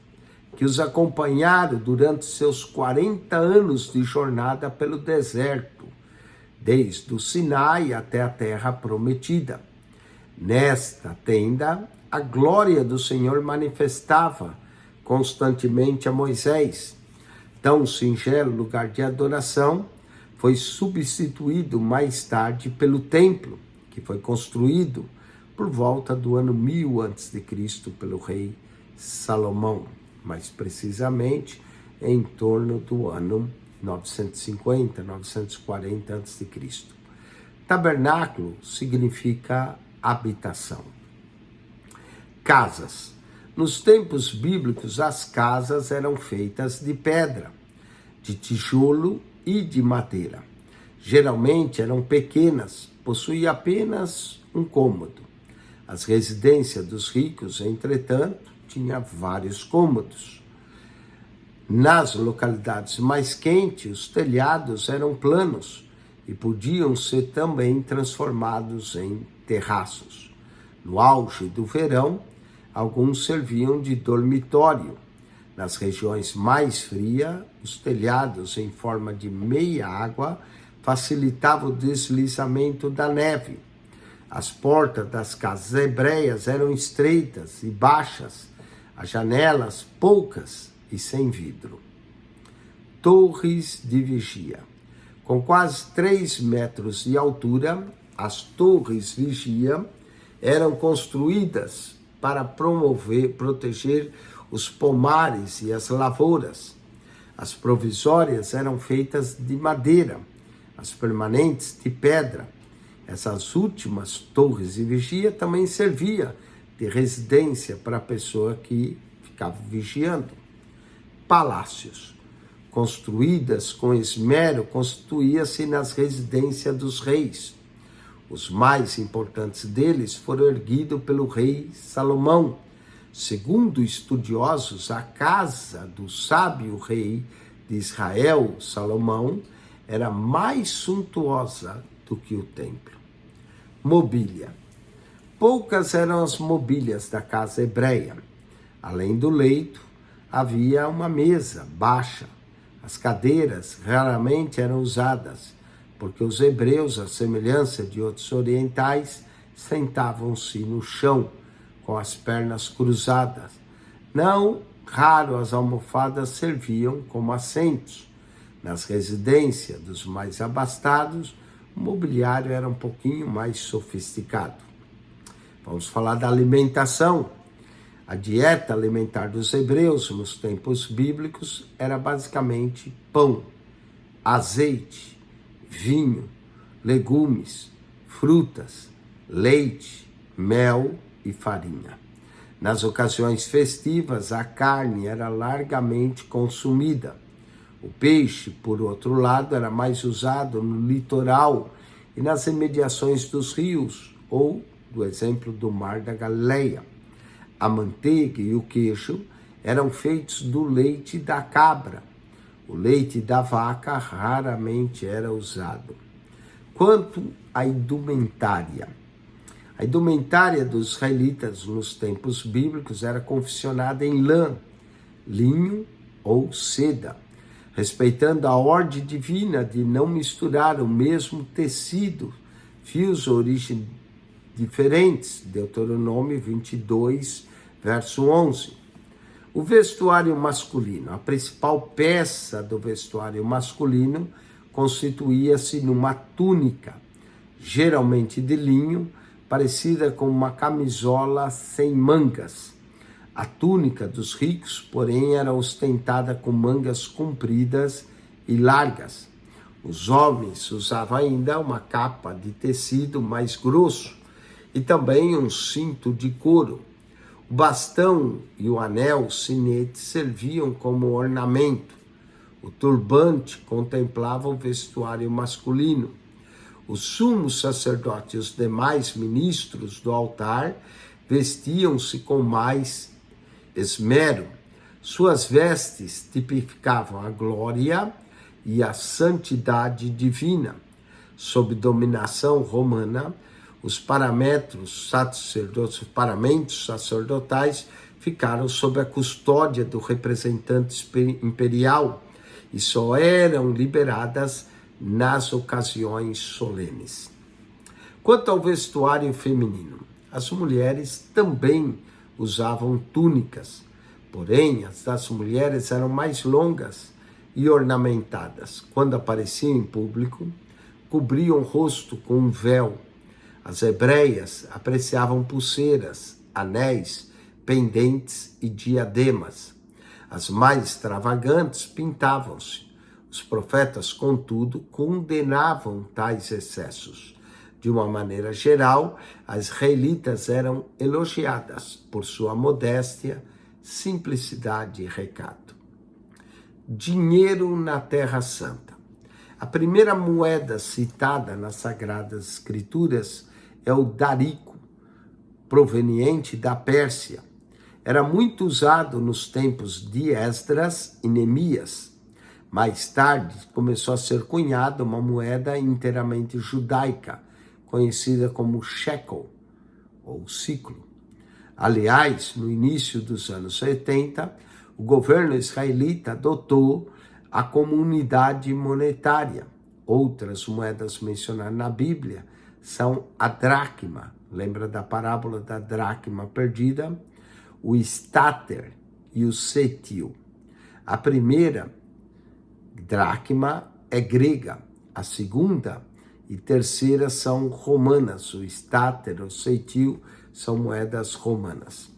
que os acompanharam durante seus 40 anos de jornada pelo deserto, desde o Sinai até a terra prometida. Nesta tenda, a glória do Senhor manifestava constantemente a Moisés. Tão singelo lugar de adoração foi substituído mais tarde pelo templo, que foi construído por volta do ano 1000 a.C. pelo rei Salomão, mais precisamente em torno do ano 950, 940 a.C. Tabernáculo significa habitação. Casas. Nos tempos bíblicos, as casas eram feitas de pedra, de tijolo e de madeira. Geralmente eram pequenas, possuíam apenas um cômodo. As residências dos ricos, entretanto, tinham vários cômodos. Nas localidades mais quentes, os telhados eram planos e podiam ser também transformados em terraços. No auge do verão, alguns serviam de dormitório. Nas regiões mais frias, os telhados em forma de meia-água facilitavam o deslizamento da neve. As portas das casas hebreias eram estreitas e baixas, as janelas poucas e sem vidro. Torres de vigia. Com quase 3 metros de altura, as torres vigia eram construídas para proteger os pomares e as lavouras. As provisórias eram feitas de madeira, as permanentes de pedra. Essas últimas torres de vigia também servia de residência para a pessoa que ficava vigiando. Palácios. construídas com esmero, constituía-se nas residências dos reis. Os mais importantes deles foram erguidos pelo rei Salomão. Segundo estudiosos, a casa do sábio rei de Israel, Salomão, era mais suntuosa do que o templo. Mobília. Poucas eram as mobílias da casa hebreia. Além do leito, havia uma mesa baixa. As cadeiras raramente eram usadas, porque os hebreus, à semelhança de outros orientais, sentavam-se no chão, com as pernas cruzadas. Não raro as almofadas serviam como assentos. Nas residências dos mais abastados, o mobiliário era um pouquinho mais sofisticado. Vamos falar da alimentação. A dieta alimentar dos hebreus nos tempos bíblicos era basicamente pão, azeite, vinho, legumes, frutas, leite, mel e farinha. Nas ocasiões festivas, a carne era largamente consumida. O peixe, por outro lado, era mais usado no litoral e nas imediações dos rios, ou, do exemplo do Mar da Galileia. A manteiga e o queijo eram feitos do leite da cabra. O leite da vaca raramente era usado. Quanto à indumentária. A indumentária dos israelitas nos tempos bíblicos era confeccionada em lã, linho ou seda, respeitando a ordem divina de não misturar o mesmo tecido, fios de origem diferentes, Deuteronômio 22, verso 11. O vestuário masculino. A principal peça do vestuário masculino constituía-se numa túnica, geralmente de linho, parecida com uma camisola sem mangas. A túnica dos ricos, porém, era ostentada com mangas compridas e largas. Os homens usavam ainda uma capa de tecido mais grosso e também um cinto de couro. O bastão e o anel sinete serviam como ornamento. O turbante contemplava o vestuário masculino. O sumo sacerdote e os demais ministros do altar vestiam-se com mais esmero. Suas vestes tipificavam a glória e a santidade divina. Sob dominação romana, os paramentos sacerdotais ficaram sob a custódia do representante imperial e só eram liberadas nas ocasiões solenes. Quanto ao vestuário feminino, as mulheres também usavam túnicas, porém as das mulheres eram mais longas e ornamentadas. Quando apareciam em público, cobriam o rosto com um véu. As hebreias apreciavam pulseiras, anéis, pendentes e diademas. As mais extravagantes pintavam-se. Os profetas, contudo, condenavam tais excessos. De uma maneira geral, as israelitas eram elogiadas por sua modéstia, simplicidade e recato. Dinheiro na Terra Santa. A primeira moeda citada nas Sagradas Escrituras é o darico, proveniente da Pérsia. Era muito usado nos tempos de Esdras e Neemias. Mais tarde, começou a ser cunhada uma moeda inteiramente judaica, conhecida como shekel, ou ciclo. Aliás, no início dos anos 80, o governo israelita adotou a comunidade monetária. Outras moedas mencionadas na Bíblia são a dracma, lembra da parábola da dracma perdida? O stater e o setil. A primeira dracma é grega, a segunda e terceira são romanas. O stater e o setil são moedas romanas.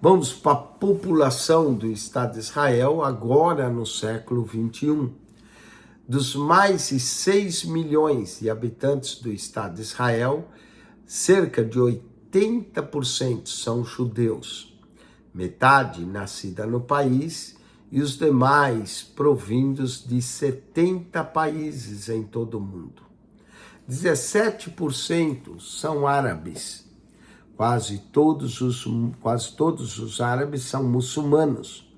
Vamos para a população do Estado de Israel agora no século 21. Dos mais de 6 milhões de habitantes do Estado de Israel, cerca de 80% são judeus. Metade nascida no país e os demais provindos de 70 países em todo o mundo. 17% são árabes. Quase todos os árabes são muçulmanos.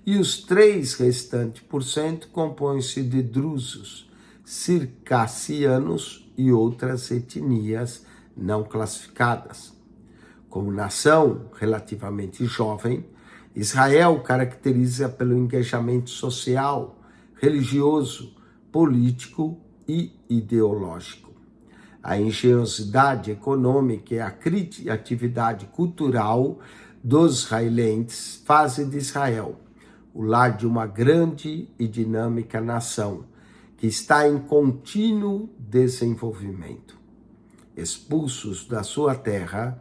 E os 3 restantes por cento compõem-se de drusos, circassianos e outras etnias não classificadas. Como nação relativamente jovem, Israel caracteriza pelo engajamento social, religioso, político e ideológico. A engenhosidade econômica e a criatividade cultural dos israelenses fazem de Israel o lar de uma grande e dinâmica nação que está em contínuo desenvolvimento. Expulsos da sua terra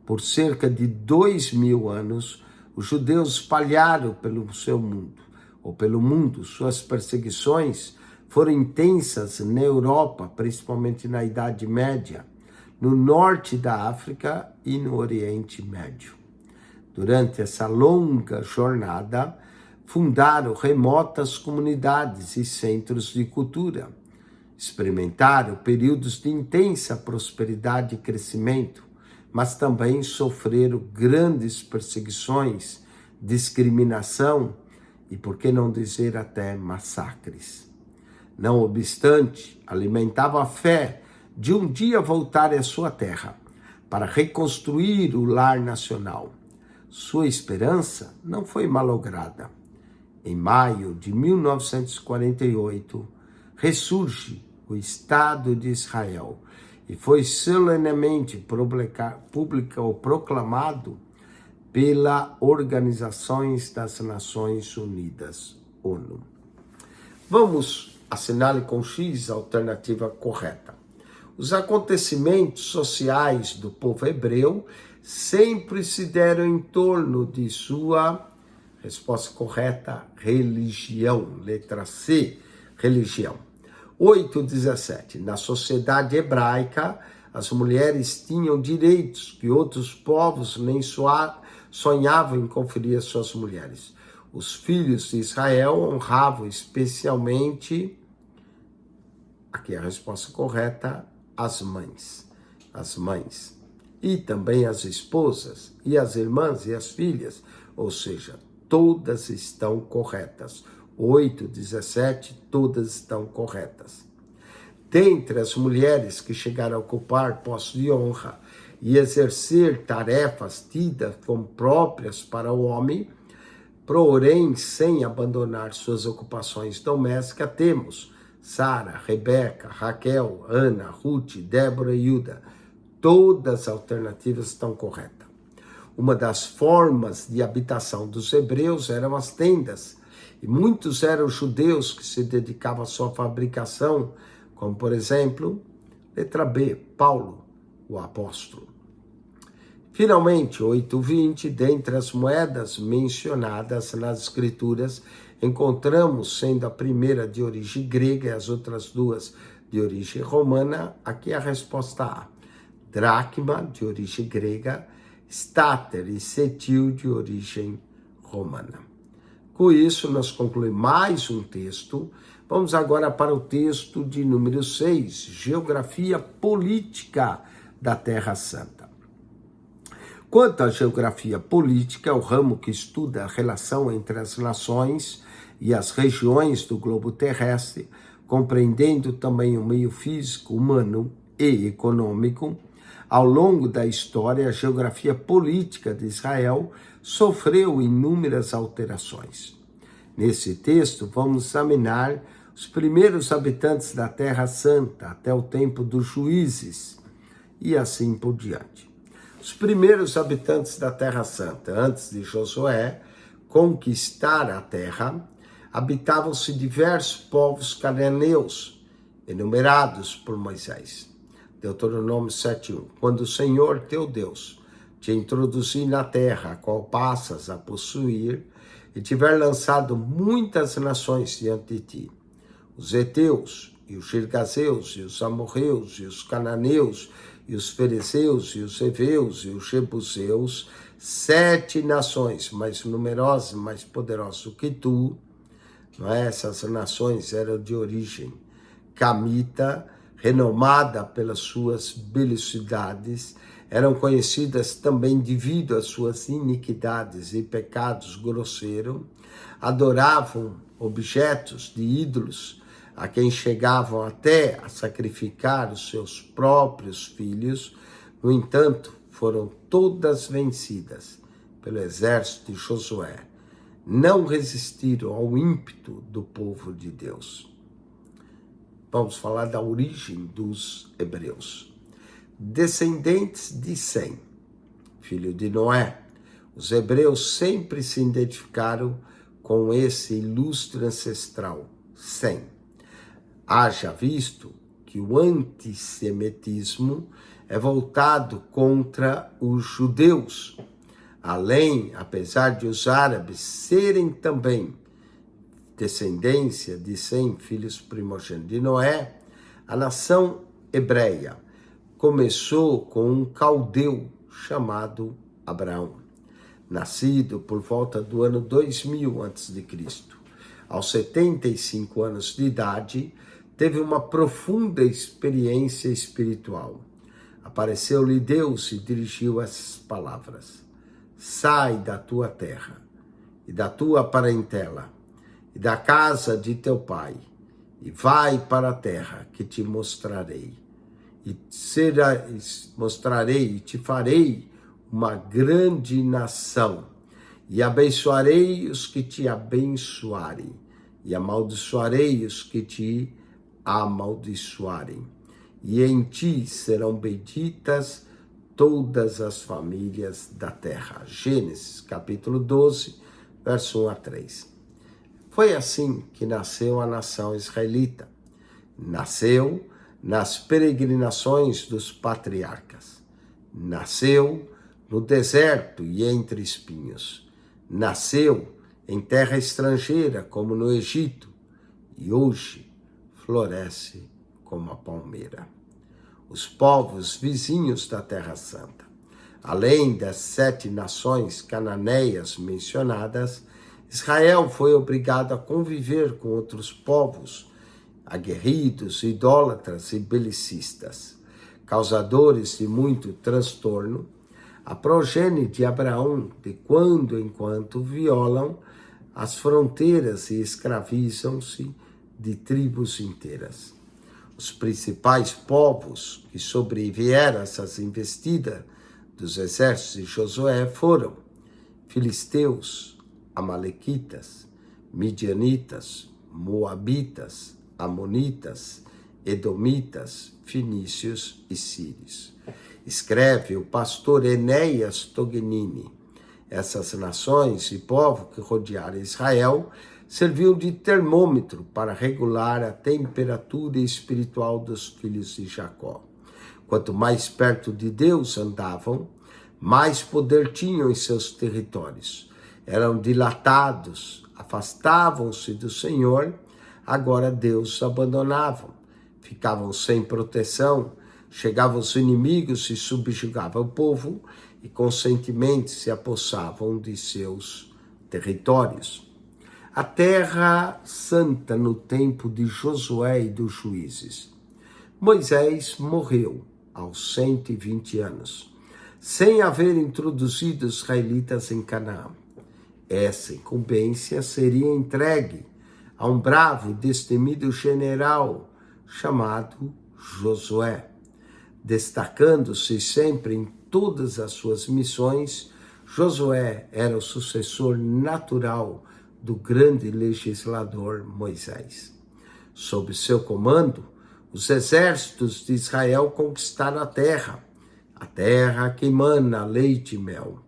por cerca de 2000 anos, os judeus espalharam pelo mundo. Suas perseguições foram intensas na Europa, principalmente na Idade Média, no norte da África e no Oriente Médio. Durante essa longa jornada, fundaram remotas comunidades e centros de cultura. Experimentaram períodos de intensa prosperidade e crescimento, mas também sofreram grandes perseguições, discriminação e, por que não dizer, até massacres. Não obstante, alimentavam a fé de um dia voltar à sua terra para reconstruir o lar nacional. Sua esperança não foi malograda. Em maio de 1948, ressurge o Estado de Israel e foi solenemente proclamado pela Organização das Nações Unidas, ONU. Vamos assinale com X a alternativa correta. Os acontecimentos sociais do povo hebreu sempre se deram em torno de sua resposta correta, religião. Letra C, religião. 8:17. Na sociedade hebraica, as mulheres tinham direitos que outros povos nem sonhavam em conferir às suas mulheres. Os filhos de Israel honravam especialmente, aqui é a resposta correta, as mães. E também as esposas, e as irmãs e as filhas, ou seja, todas estão corretas. 8:17, todas estão corretas. Dentre as mulheres que chegaram a ocupar postos de honra e exercer tarefas tidas como próprias para o homem, porém sem abandonar suas ocupações domésticas, temos Sara, Rebeca, Raquel, Ana, Ruth, Débora e Yuda. Todas as alternativas estão corretas. Uma das formas de habitação dos hebreus eram as tendas, e muitos eram judeus que se dedicavam à sua fabricação, como por exemplo, letra B, Paulo, o apóstolo. Finalmente, 8:20, dentre as moedas mencionadas nas escrituras, encontramos, sendo a primeira de origem grega e as outras duas de origem romana, aqui a resposta A. Dracma, de origem grega, stater e cetil, de origem romana. Com isso, nós concluímos mais um texto. Vamos agora para o texto de número 6, Geografia Política da Terra Santa. Quanto à geografia política, o ramo que estuda a relação entre as nações e as regiões do globo terrestre, compreendendo também o meio físico, humano e econômico, ao longo da história, a geografia política de Israel sofreu inúmeras alterações. Nesse texto, vamos examinar os primeiros habitantes da Terra Santa até o tempo dos juízes e assim por diante. Os primeiros habitantes da Terra Santa, antes de Josué conquistar a terra, habitavam-se diversos povos cananeus, enumerados por Moisés. Deuteronômio 7:1. Quando o Senhor teu Deus te introduzir na terra a qual passas a possuir, e tiver lançado muitas nações diante de ti, os heteus, e os Girgazeus, e os Amorreus, e os Cananeus, e os Ferezeus, e os Heveus, e os Jebuseus, 7 nações mais numerosas, mais poderosas que tu, não é? Essas nações eram de origem camita, renomada pelas suas belicidades, eram conhecidas também devido às suas iniquidades e pecados grosseiros, adoravam objetos de ídolos, a quem chegavam até a sacrificar os seus próprios filhos. No entanto, foram todas vencidas pelo exército de Josué. Não resistiram ao ímpeto do povo de Deus. Vamos falar da origem dos hebreus. Descendentes de Sem, filho de Noé, os hebreus sempre se identificaram com esse ilustre ancestral, Sem. Haja visto que o antissemitismo é voltado contra os judeus, apesar de os árabes serem também descendência de Sem, filhos primogênitos de Noé, a nação hebreia começou com um caldeu chamado Abraão, nascido por volta do ano 2000 a.C. Aos 75 anos de idade, teve uma profunda experiência espiritual. Apareceu-lhe Deus e dirigiu essas palavras: sai da tua terra e da tua parentela e da casa de teu pai e vai para a terra que te mostrarei. E te farei uma grande nação, e abençoarei os que te abençoarem, e amaldiçoarei os que te amaldiçoarem. E em ti serão benditas todas as famílias da terra. Gênesis, capítulo 12, verso 1 a 3. Foi assim que nasceu a nação israelita. Nasceu nas peregrinações dos patriarcas. Nasceu no deserto e entre espinhos. Nasceu em terra estrangeira, como no Egito, e hoje floresce como a palmeira. Os povos vizinhos da Terra Santa, além das 7 nações cananeias mencionadas, Israel foi obrigado a conviver com outros povos aguerridos, idólatras e belicistas, causadores de muito transtorno. A progenie de Abraão, de quando em quando, violam as fronteiras e escravizam-se de tribos inteiras. Os principais povos que sobreviveram a essas investidas dos exércitos de Josué foram filisteus, amalequitas, midianitas, moabitas, amonitas, edomitas, fenícios e sírios. Escreve o pastor Enéas Tognini. Essas nações e povos que rodearam Israel serviu de termômetro para regular a temperatura espiritual dos filhos de Jacó. Quanto mais perto de Deus andavam, mais poder tinham em seus territórios. Eram dilatados, afastavam-se do Senhor, agora Deus os abandonavam. Ficavam sem proteção, chegavam os inimigos e subjugavam o povo e conscientemente se apossavam de seus territórios. A Terra Santa no tempo de Josué e dos juízes. Moisés morreu aos 120 anos, sem haver introduzido os israelitas em Canaã. Essa incumbência seria entregue a um bravo e destemido general chamado Josué. Destacando-se sempre em todas as suas missões, Josué era o sucessor natural do grande legislador Moisés. Sob seu comando, os exércitos de Israel conquistaram a terra que emana leite e mel.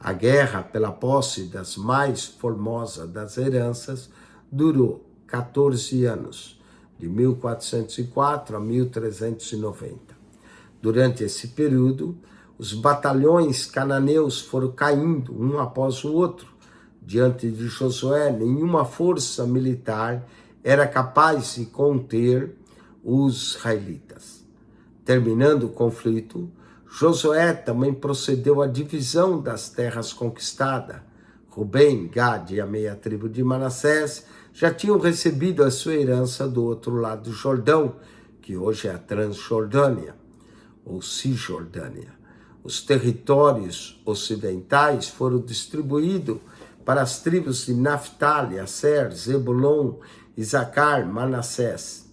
A guerra pela posse das mais formosas das heranças durou 14 anos, de 1404 a 1390. Durante esse período, os batalhões cananeus foram caindo um após o outro. Diante de Josué, nenhuma força militar era capaz de conter os israelitas. Terminando o conflito, Josué também procedeu à divisão das terras conquistadas. Rubem, Gad e a meia tribo de Manassés já tinham recebido a sua herança do outro lado do Jordão, que hoje é a Transjordânia, ou Cisjordânia. Os territórios ocidentais foram distribuídos para as tribos de Naftali, Aser, Zebulon, Isacar, Manassés.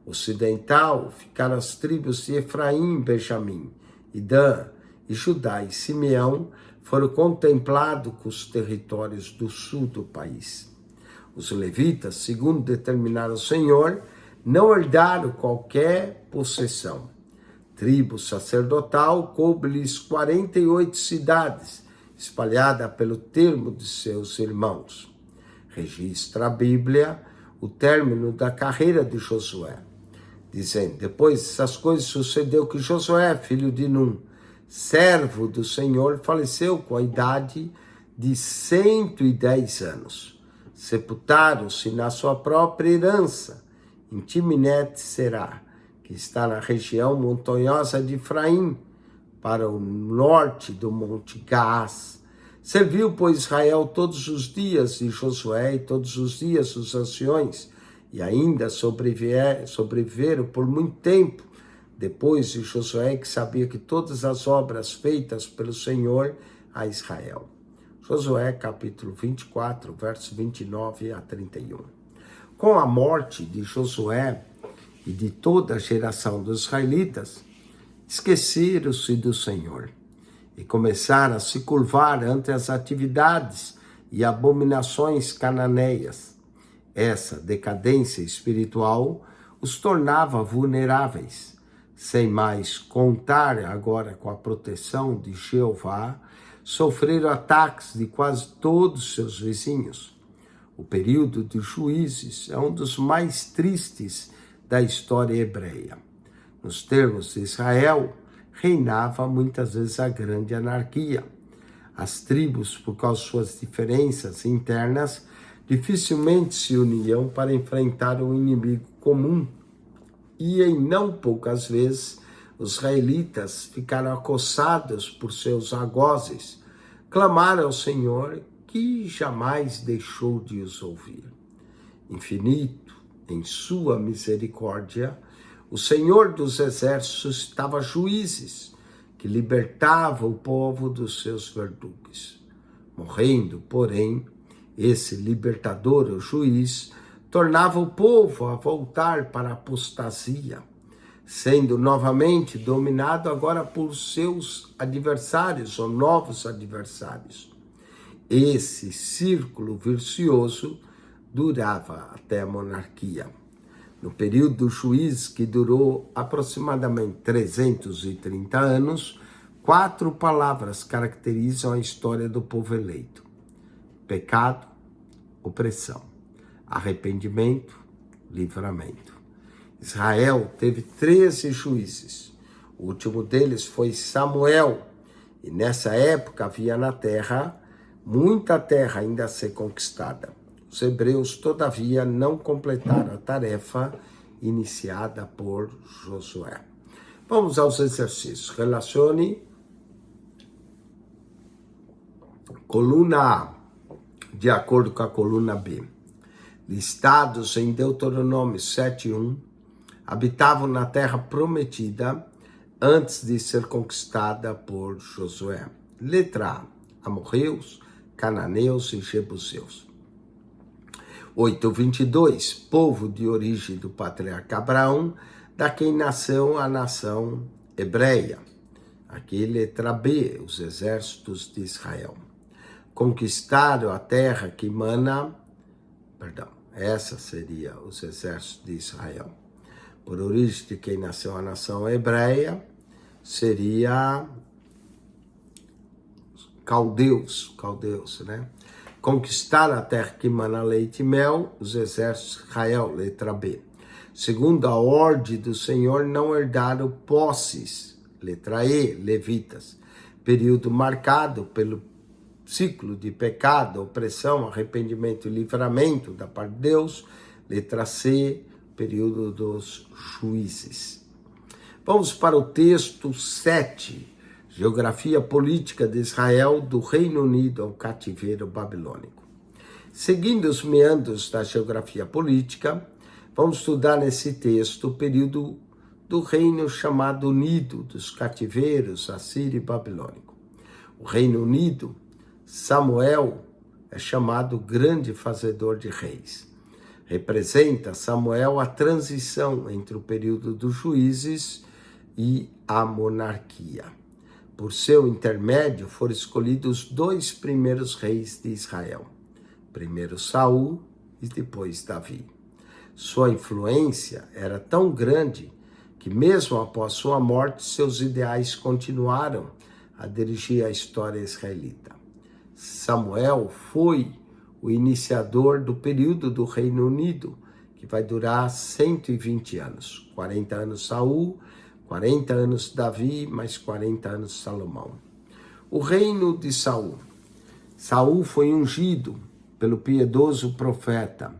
Ocidental ficaram as tribos de Efraim, Benjamim, e Dan, e Judá e Simeão foram contemplados com os territórios do sul do país. Os levitas, segundo determinara o Senhor, não herdaram qualquer possessão. Tribo sacerdotal coube-lhes 48 cidades, espalhadas pelo termo de seus irmãos. Registra a Bíblia o término da carreira de Josué, dizendo: depois dessas coisas sucedeu que Josué, filho de Num, servo do Senhor, faleceu com a idade de 110 anos. Sepultaram-se na sua própria herança, em Timnat-Será, que está na região montanhosa de Efraim, para o norte do monte Gaás. Serviu, pois, Israel todos os dias de Josué e todos os dias os anciões, e ainda sobreviveram por muito tempo, depois de Josué, que sabia que todas as obras feitas pelo Senhor a Israel. Josué, capítulo 24, versos 29 a 31. Com a morte de Josué e de toda a geração dos israelitas, esqueceram-se do Senhor e começaram a se curvar ante as atividades e abominações cananeias. Essa decadência espiritual os tornava vulneráveis, sem mais contar agora com a proteção de Jeová, sofreram ataques de quase todos seus vizinhos. O período de Juízes é um dos mais tristes da história hebreia. Nos termos de Israel, reinava muitas vezes a grande anarquia. As tribos, por causa de suas diferenças internas, dificilmente se uniam para enfrentar um inimigo comum. E em não poucas vezes, os israelitas ficaram acossados por seus algozes, clamaram ao Senhor, que jamais deixou de os ouvir. Infinito, em sua misericórdia, o Senhor dos exércitos estava juízes, que libertava o povo dos seus verdugos. Morrendo, porém, esse libertador, o juiz, tornava o povo a voltar para a apostasia, sendo novamente dominado agora por seus adversários ou novos adversários. Esse círculo vicioso durava até a monarquia. No período do juiz, que durou aproximadamente 330 anos, 4 palavras caracterizam a história do povo eleito: pecado, opressão, arrependimento, livramento. Israel teve 13 juízes. O último deles foi Samuel. E nessa época havia na terra, muita terra ainda a ser conquistada. Os hebreus, todavia, não completaram a tarefa iniciada por Josué. Vamos aos exercícios. Relacione coluna A de acordo com a coluna B. Listados em Deuteronômio 7:1, habitavam na terra prometida antes de ser conquistada por Josué. Letra A: amorreus, cananeus e jebuseus. 8:22, povo de origem do patriarca Abraão, da quem nasceu a nação hebreia. Aqui, letra B, os exércitos de Israel. Conquistaram a terra que mana, essa seria os exércitos de Israel. Por origem de quem nasceu a nação hebreia, seria caldeus, né? Conquistaram a terra que mana leite e mel, os exércitos de Israel, letra B. Segundo a ordem do Senhor, não herdaram posses, letra E, levitas. Período marcado pelo ciclo de pecado, opressão, arrependimento e livramento da parte de Deus, letra C, período dos juízes. Vamos para o texto 7, Geografia Política de Israel, do Reino Unido ao cativeiro babilônico. Seguindo os meandros da geografia política, vamos estudar nesse texto o período do reino chamado Unido, dos cativeiros assírio e babilônico. O Reino Unido, Samuel é chamado grande fazedor de reis. Representa Samuel a transição entre o período dos juízes e a monarquia. Por seu intermédio foram escolhidos os 2 primeiros reis de Israel. Primeiro Saul e depois Davi. Sua influência era tão grande que mesmo após sua morte, seus ideais continuaram a dirigir a história israelita. Samuel foi o iniciador do período do Reino Unido, que vai durar 120 anos. 40 anos Saul, 40 anos Davi, mais 40 anos Salomão. O reino de Saul. Saul foi ungido pelo piedoso profeta.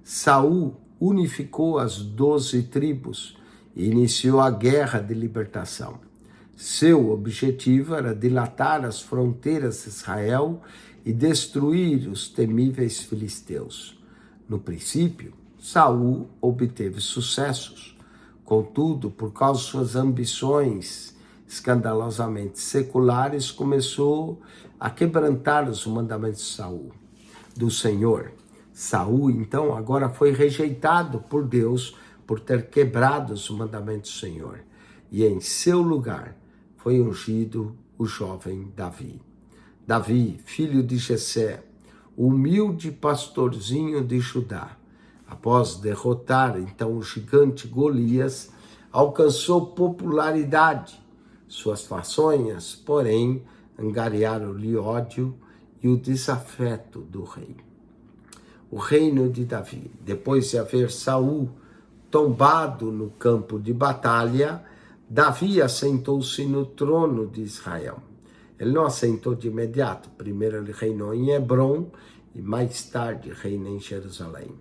Saul unificou as 12 tribos e iniciou a guerra de libertação. Seu objetivo era dilatar as fronteiras de Israel e destruir os temíveis filisteus. No princípio, Saul obteve sucessos. Contudo, por causa de suas ambições escandalosamente seculares, começou a quebrantar os mandamentos de Saul, do Senhor. Saul, então, agora foi rejeitado por Deus por ter quebrado os mandamentos do Senhor. E em seu lugar foi ungido o jovem Davi. Davi, filho de Jessé, humilde pastorzinho de Judá, após derrotar então o gigante Golias, alcançou popularidade. Suas façonhas, porém, angariaram-lhe ódio e o desafeto do rei. O reino de Davi, depois de haver Saul tombado no campo de batalha, Davi assentou-se no trono de Israel. Ele não assentou de imediato. Primeiro ele reinou em Hebrom e mais tarde reina em Jerusalém.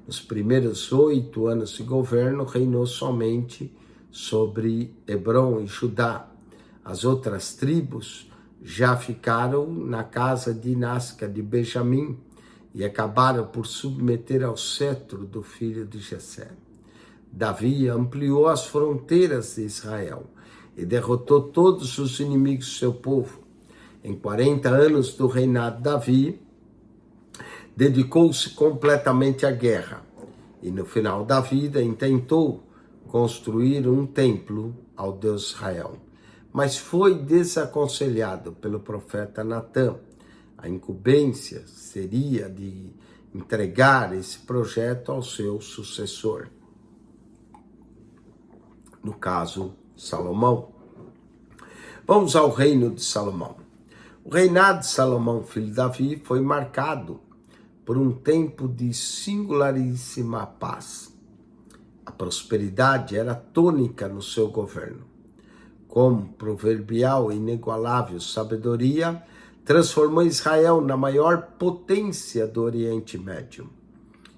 Nos primeiros 8 anos de governo, reinou somente sobre Hebrom e Judá. As outras tribos já ficaram na casa dinástica de Benjamim e acabaram por submeter ao cetro do filho de Jessé. Davi ampliou as fronteiras de Israel e derrotou todos os inimigos do seu povo. Em 40 anos do reinado de Davi, dedicou-se completamente à guerra e no final da vida intentou construir um templo ao Deus Israel, mas foi desaconselhado pelo profeta Natã. A incumbência seria de entregar esse projeto ao seu sucessor, no caso, Salomão. Vamos ao reino de Salomão. O reinado de Salomão, filho de Davi, foi marcado por um tempo de singularíssima paz. A prosperidade era tônica no seu governo. Com proverbial e inigualável sabedoria, transformou Israel na maior potência do Oriente Médio.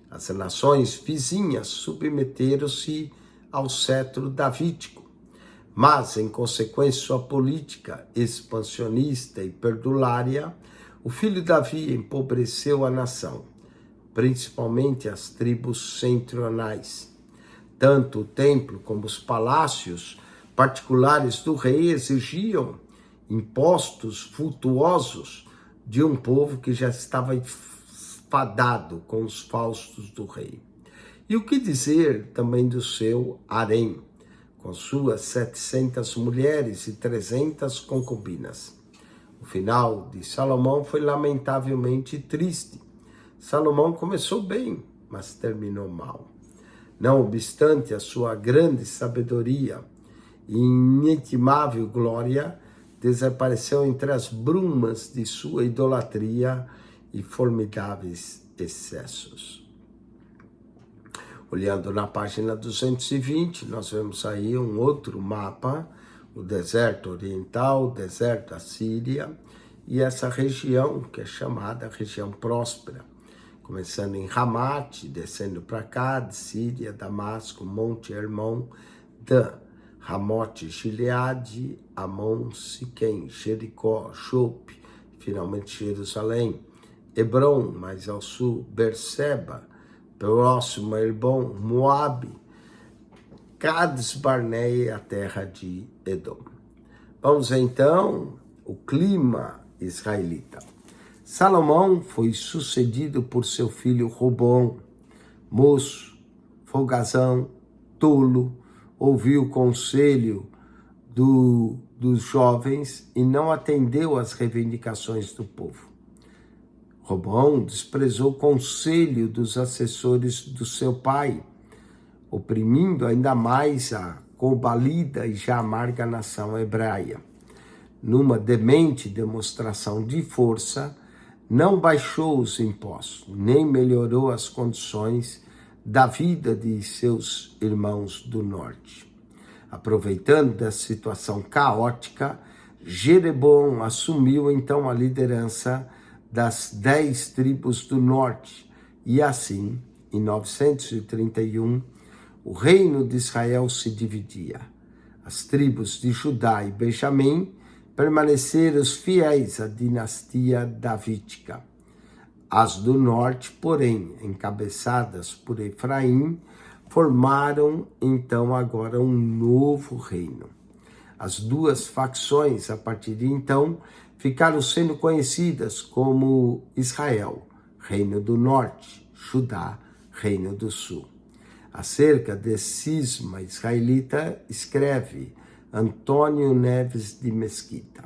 As nações vizinhas submeteram-se ao cetro davídico, mas, em consequência de sua política expansionista e perdulária, o filho Davi empobreceu a nação, principalmente as tribos centronais. Tanto o templo como os palácios particulares do rei exigiam impostos vultuosos de um povo que já estava enfadado com os faustos do rei. E o que dizer também do seu harém, com suas 700 mulheres e 300 concubinas. O final de Salomão foi lamentavelmente triste. Salomão começou bem, mas terminou mal. Não obstante a sua grande sabedoria e inestimável glória, desapareceu entre as brumas de sua idolatria e formidáveis excessos. Olhando na página 220, nós vemos aí um outro mapa, o deserto oriental, o deserto da Síria, e essa região que é chamada região próspera, começando em Ramate, descendo para cá, de Síria, Damasco, Monte Hermon, Dan, Ramote, Gileade, Amon, Siquém, Jericó, Chope, finalmente Jerusalém, Hebron, mais ao sul, Berseba, próximo a Herbon, Moabe, Cades Barneia, a terra de Edom. Vamos então, o clima israelita. Salomão foi sucedido por seu filho Roboão, moço, folgazão, tolo, ouviu o conselho dos jovens e não atendeu às reivindicações do povo. Roboão desprezou o conselho dos assessores do seu pai, oprimindo ainda mais a combalida e já amarga nação hebraia. Numa demente demonstração de força, não baixou os impostos, nem melhorou as condições da vida de seus irmãos do norte. Aproveitando dessa situação caótica, Jeroboão assumiu então a liderança das 10 tribos do norte, e assim, em 931, o reino de Israel se dividia. As tribos de Judá e Benjamim permaneceram fiéis à dinastia davídica. As do norte, porém, encabeçadas por Efraim, formaram então agora um novo reino. As duas facções, a partir de então, ficaram sendo conhecidas como Israel, reino do norte, Judá, reino do sul. Acerca desse cisma israelita, escreve Antônio Neves de Mesquita: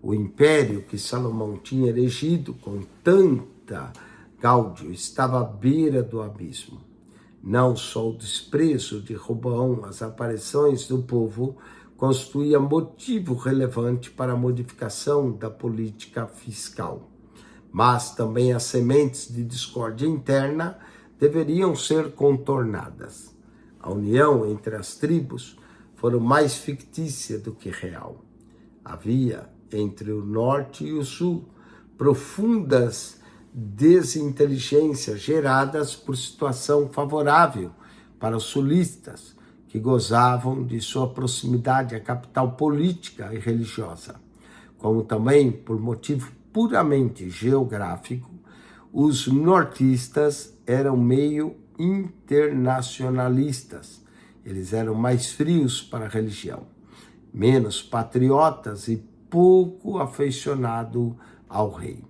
o império que Salomão tinha erigido com tanta gáudio estava à beira do abismo. Não só o desprezo de Roboão às aparições do povo constituía motivo relevante para a modificação da política fiscal, mas também as sementes de discórdia interna deveriam ser contornadas. A união entre as tribos foi mais fictícia do que real. Havia, entre o norte e o sul, profundas desinteligências geradas por situação favorável para os sulistas, que gozavam de sua proximidade à capital política e religiosa, como também por motivo puramente geográfico. Os nortistas eram meio internacionalistas. Eles eram mais frios para a religião, menos patriotas e pouco afeicionados ao rei.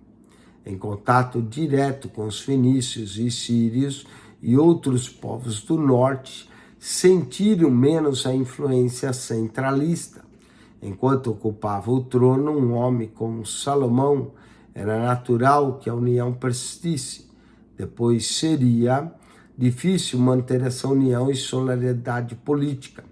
Em contato direto com os fenícios e sírios e outros povos do norte, sentiram menos a influência centralista. Enquanto ocupava o trono um homem como Salomão, era natural que a união persistisse. Depois seria difícil manter essa união e solidariedade política.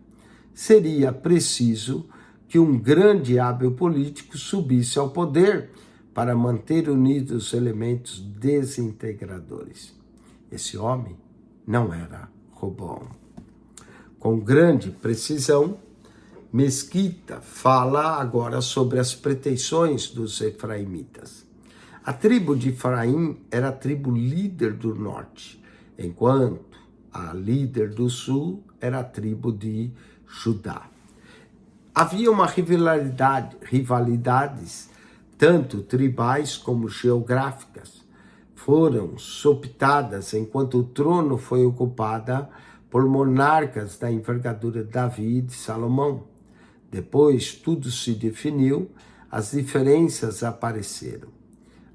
Seria preciso que um grande e hábil político subisse ao poder para manter unidos os elementos desintegradores. Esse homem não era Roboão. Com grande precisão, Mesquita fala agora sobre as pretensões dos efraimitas. A tribo de Efraim era a tribo líder do norte, enquanto a líder do sul era a tribo de Judá. Havia uma rivalidades, tanto tribais como geográficas, foram sopitadas enquanto o trono foi ocupado por monarcas da envergadura de Davi e de Salomão. Depois tudo se definiu, as diferenças apareceram.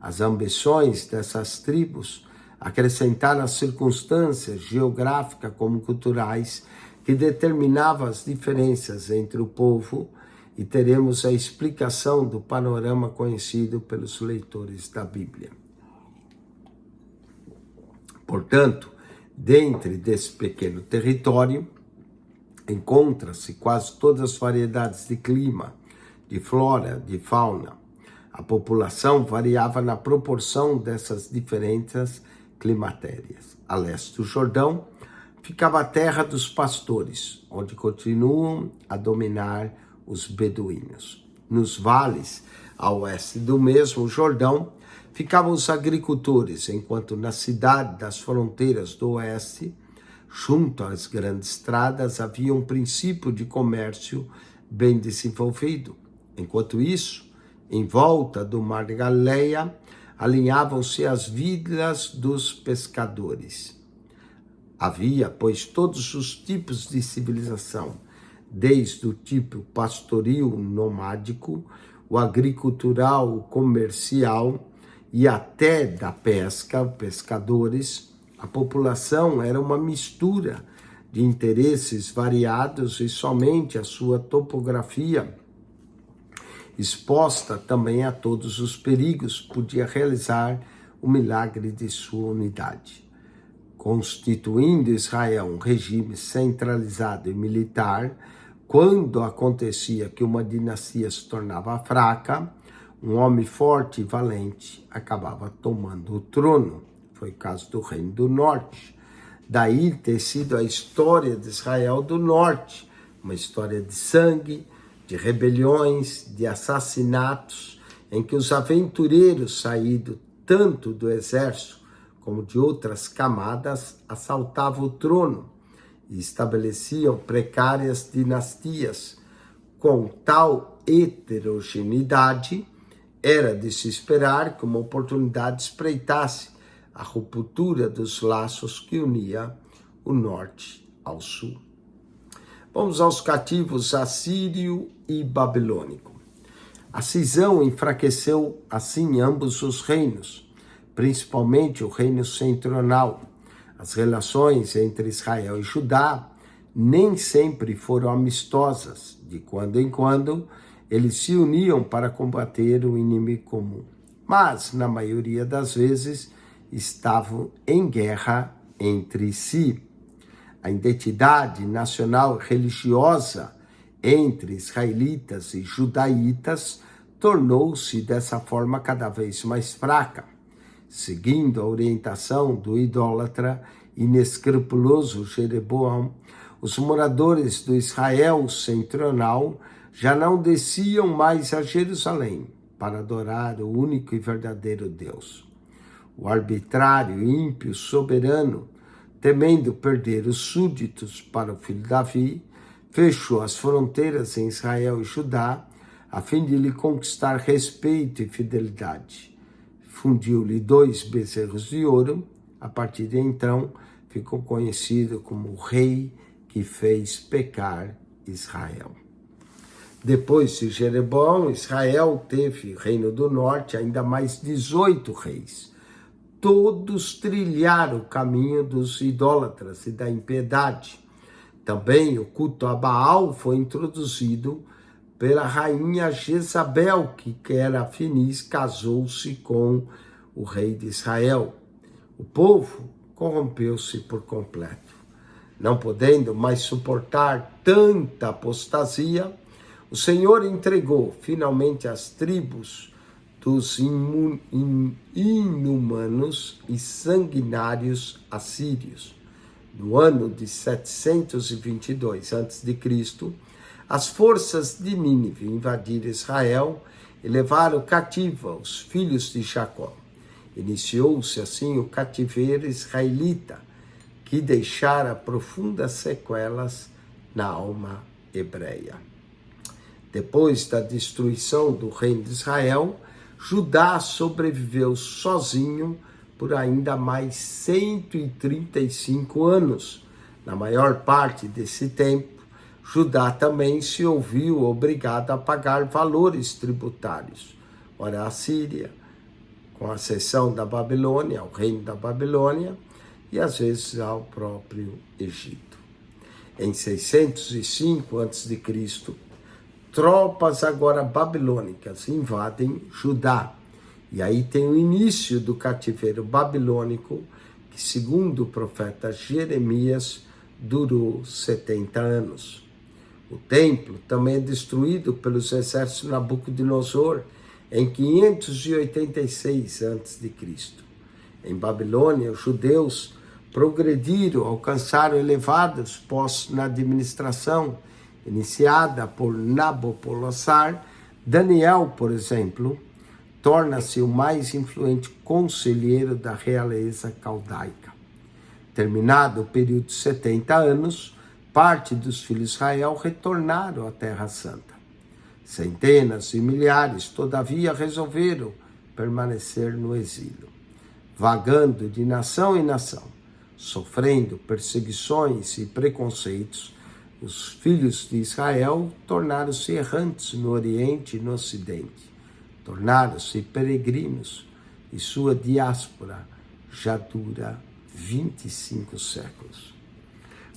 As ambições dessas tribos acrescentaram as circunstâncias geográficas como culturais que determinavam as diferenças entre o povo, e teremos a explicação do panorama conhecido pelos leitores da Bíblia. Portanto, dentro desse pequeno território, encontra-se quase todas as variedades de clima, de flora, de fauna. A população variava na proporção dessas diferentes climatérias. A leste do Jordão ficava a terra dos pastores, onde continuam a dominar os beduínos. Nos vales, a oeste do mesmo Jordão, ficavam os agricultores, enquanto na cidade das fronteiras do oeste, junto às grandes estradas, havia um princípio de comércio bem desenvolvido. Enquanto isso, em volta do mar de Galileia, alinhavam-se as vilas dos pescadores. Havia, pois, todos os tipos de civilização, desde o tipo pastoril nomádico, o agricultural, o comercial e até da pesca, pescadores. A população era uma mistura de interesses variados e somente a sua topografia, exposta também a todos os perigos, podia realizar o milagre de sua unidade. Constituindo Israel um regime centralizado e militar, quando acontecia que uma dinastia se tornava fraca, um homem forte e valente acabava tomando o trono. Foi o caso do Reino do Norte. Daí ter sido a história de Israel do Norte, uma história de sangue, de rebeliões, de assassinatos, em que os aventureiros saídos tanto do exército como de outras camadas assaltavam o trono e estabeleciam precárias dinastias. Com tal heterogeneidade, era de se esperar que uma oportunidade espreitasse a ruptura dos laços que unia o norte ao sul. Vamos aos cativos assírio e babilônico. A cisão enfraqueceu assim ambos os reinos, principalmente o reino central. As relações entre Israel e Judá nem sempre foram amistosas. De quando em quando, eles se uniam para combater o inimigo comum. Mas, na maioria das vezes, estavam em guerra entre si. A identidade nacional religiosa entre israelitas e judaítas tornou-se dessa forma cada vez mais fraca. Seguindo a orientação do idólatra inescrupuloso Jeroboão, os moradores do Israel central já não desciam mais a Jerusalém para adorar o único e verdadeiro Deus. O arbitrário, ímpio, soberano, temendo perder os súditos para o filho Davi, fechou as fronteiras em Israel e Judá, a fim de lhe conquistar respeito e fidelidade. Fundiu-lhe 2 bezerros de ouro. A partir de então, ficou conhecido como o rei que fez pecar Israel. Depois de Jeroboão, Israel teve, Reino do Norte, ainda mais 18 reis. Todos trilharam o caminho dos idólatras e da impiedade. Também o culto a Baal foi introduzido pela rainha Jezabel, que era Finis, casou-se com o rei de Israel. O povo corrompeu-se por completo. Não podendo mais suportar tanta apostasia, o Senhor entregou finalmente as tribos dos inumanos e sanguinários assírios. No ano de 722 a.C., as forças de Nínive invadiram Israel e levaram cativa os filhos de Jacó. Iniciou-se assim o cativeiro israelita, que deixara profundas sequelas na alma hebreia. Depois da destruição do reino de Israel, Judá sobreviveu sozinho por ainda mais 135 anos. Na maior parte desse tempo, Judá também se ouviu obrigado a pagar valores tributários. Ora, a Síria, com a cessão da Babilônia, ao reino da Babilônia, e às vezes ao próprio Egito. Em 605 a.C., tropas agora babilônicas invadem Judá. E aí tem o início do cativeiro babilônico, que, segundo o profeta Jeremias, durou 70 anos. O templo também é destruído pelos exércitos de Nabucodonosor em 586 a.C. Em Babilônia, os judeus progrediram, alcançaram elevados postos na administração, iniciada por Nabopolassar. Daniel, por exemplo, torna-se o mais influente conselheiro da realeza caldaica. Terminado o período de 70 anos, parte dos filhos de Israel retornaram à Terra Santa. Centenas e milhares, todavia, resolveram permanecer no exílio, vagando de nação em nação, sofrendo perseguições e preconceitos. Os filhos de Israel tornaram-se errantes no Oriente e no Ocidente, tornaram-se peregrinos, e sua diáspora já dura 25 séculos.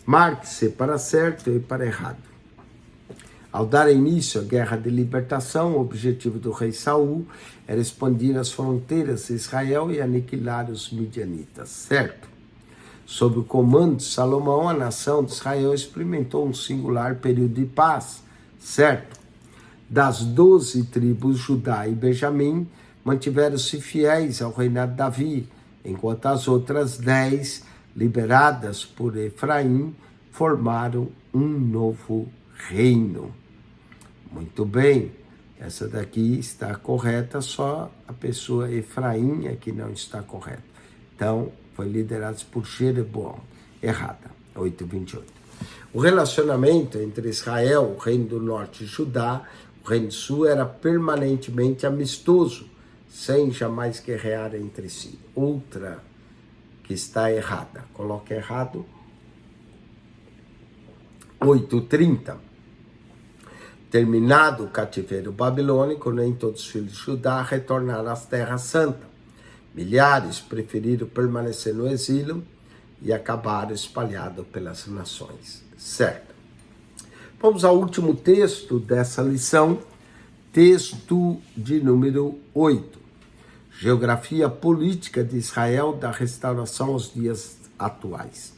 Marque-se para certo e para errado. Ao dar início à guerra de libertação, o objetivo do rei Saul era expandir as fronteiras de Israel e aniquilar os midianitas, certo? Sob o comando de Salomão, a nação de Israel experimentou um singular período de paz, certo? Das 12 tribos, Judá e Benjamim mantiveram-se fiéis ao reinado de Davi, enquanto as outras 10, liberadas por Efraim, formaram um novo reino. Muito bem, essa daqui está correta, só a pessoa Efraim é que não está correta. Então, foi liderado por Jeroboão. Errada, 8:28. O relacionamento entre Israel, o reino do norte, e Judá, o reino do sul, era permanentemente amistoso, sem jamais guerrear entre si. Outra que está errada, coloca errado, 8:30. Terminado o cativeiro babilônico, nem todos os filhos de Judá retornaram às terras santas. Milhares preferiram permanecer no exílio e acabaram espalhados pelas nações. Certo. Vamos ao último texto dessa lição, texto de número 8. Geografia política de Israel da restauração aos dias atuais.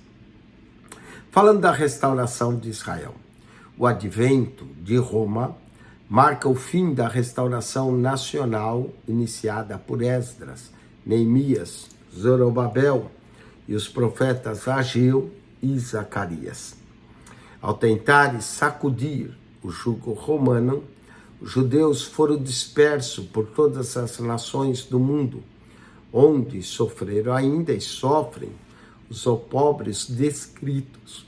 Falando da restauração de Israel, o advento de Roma marca o fim da restauração nacional iniciada por Esdras, Neemias, Zorobabel e os profetas Ageu e Zacarias. Ao tentarem sacudir o jugo romano, os judeus foram dispersos por todas as nações do mundo, onde sofreram ainda e sofrem os opróbrios descritos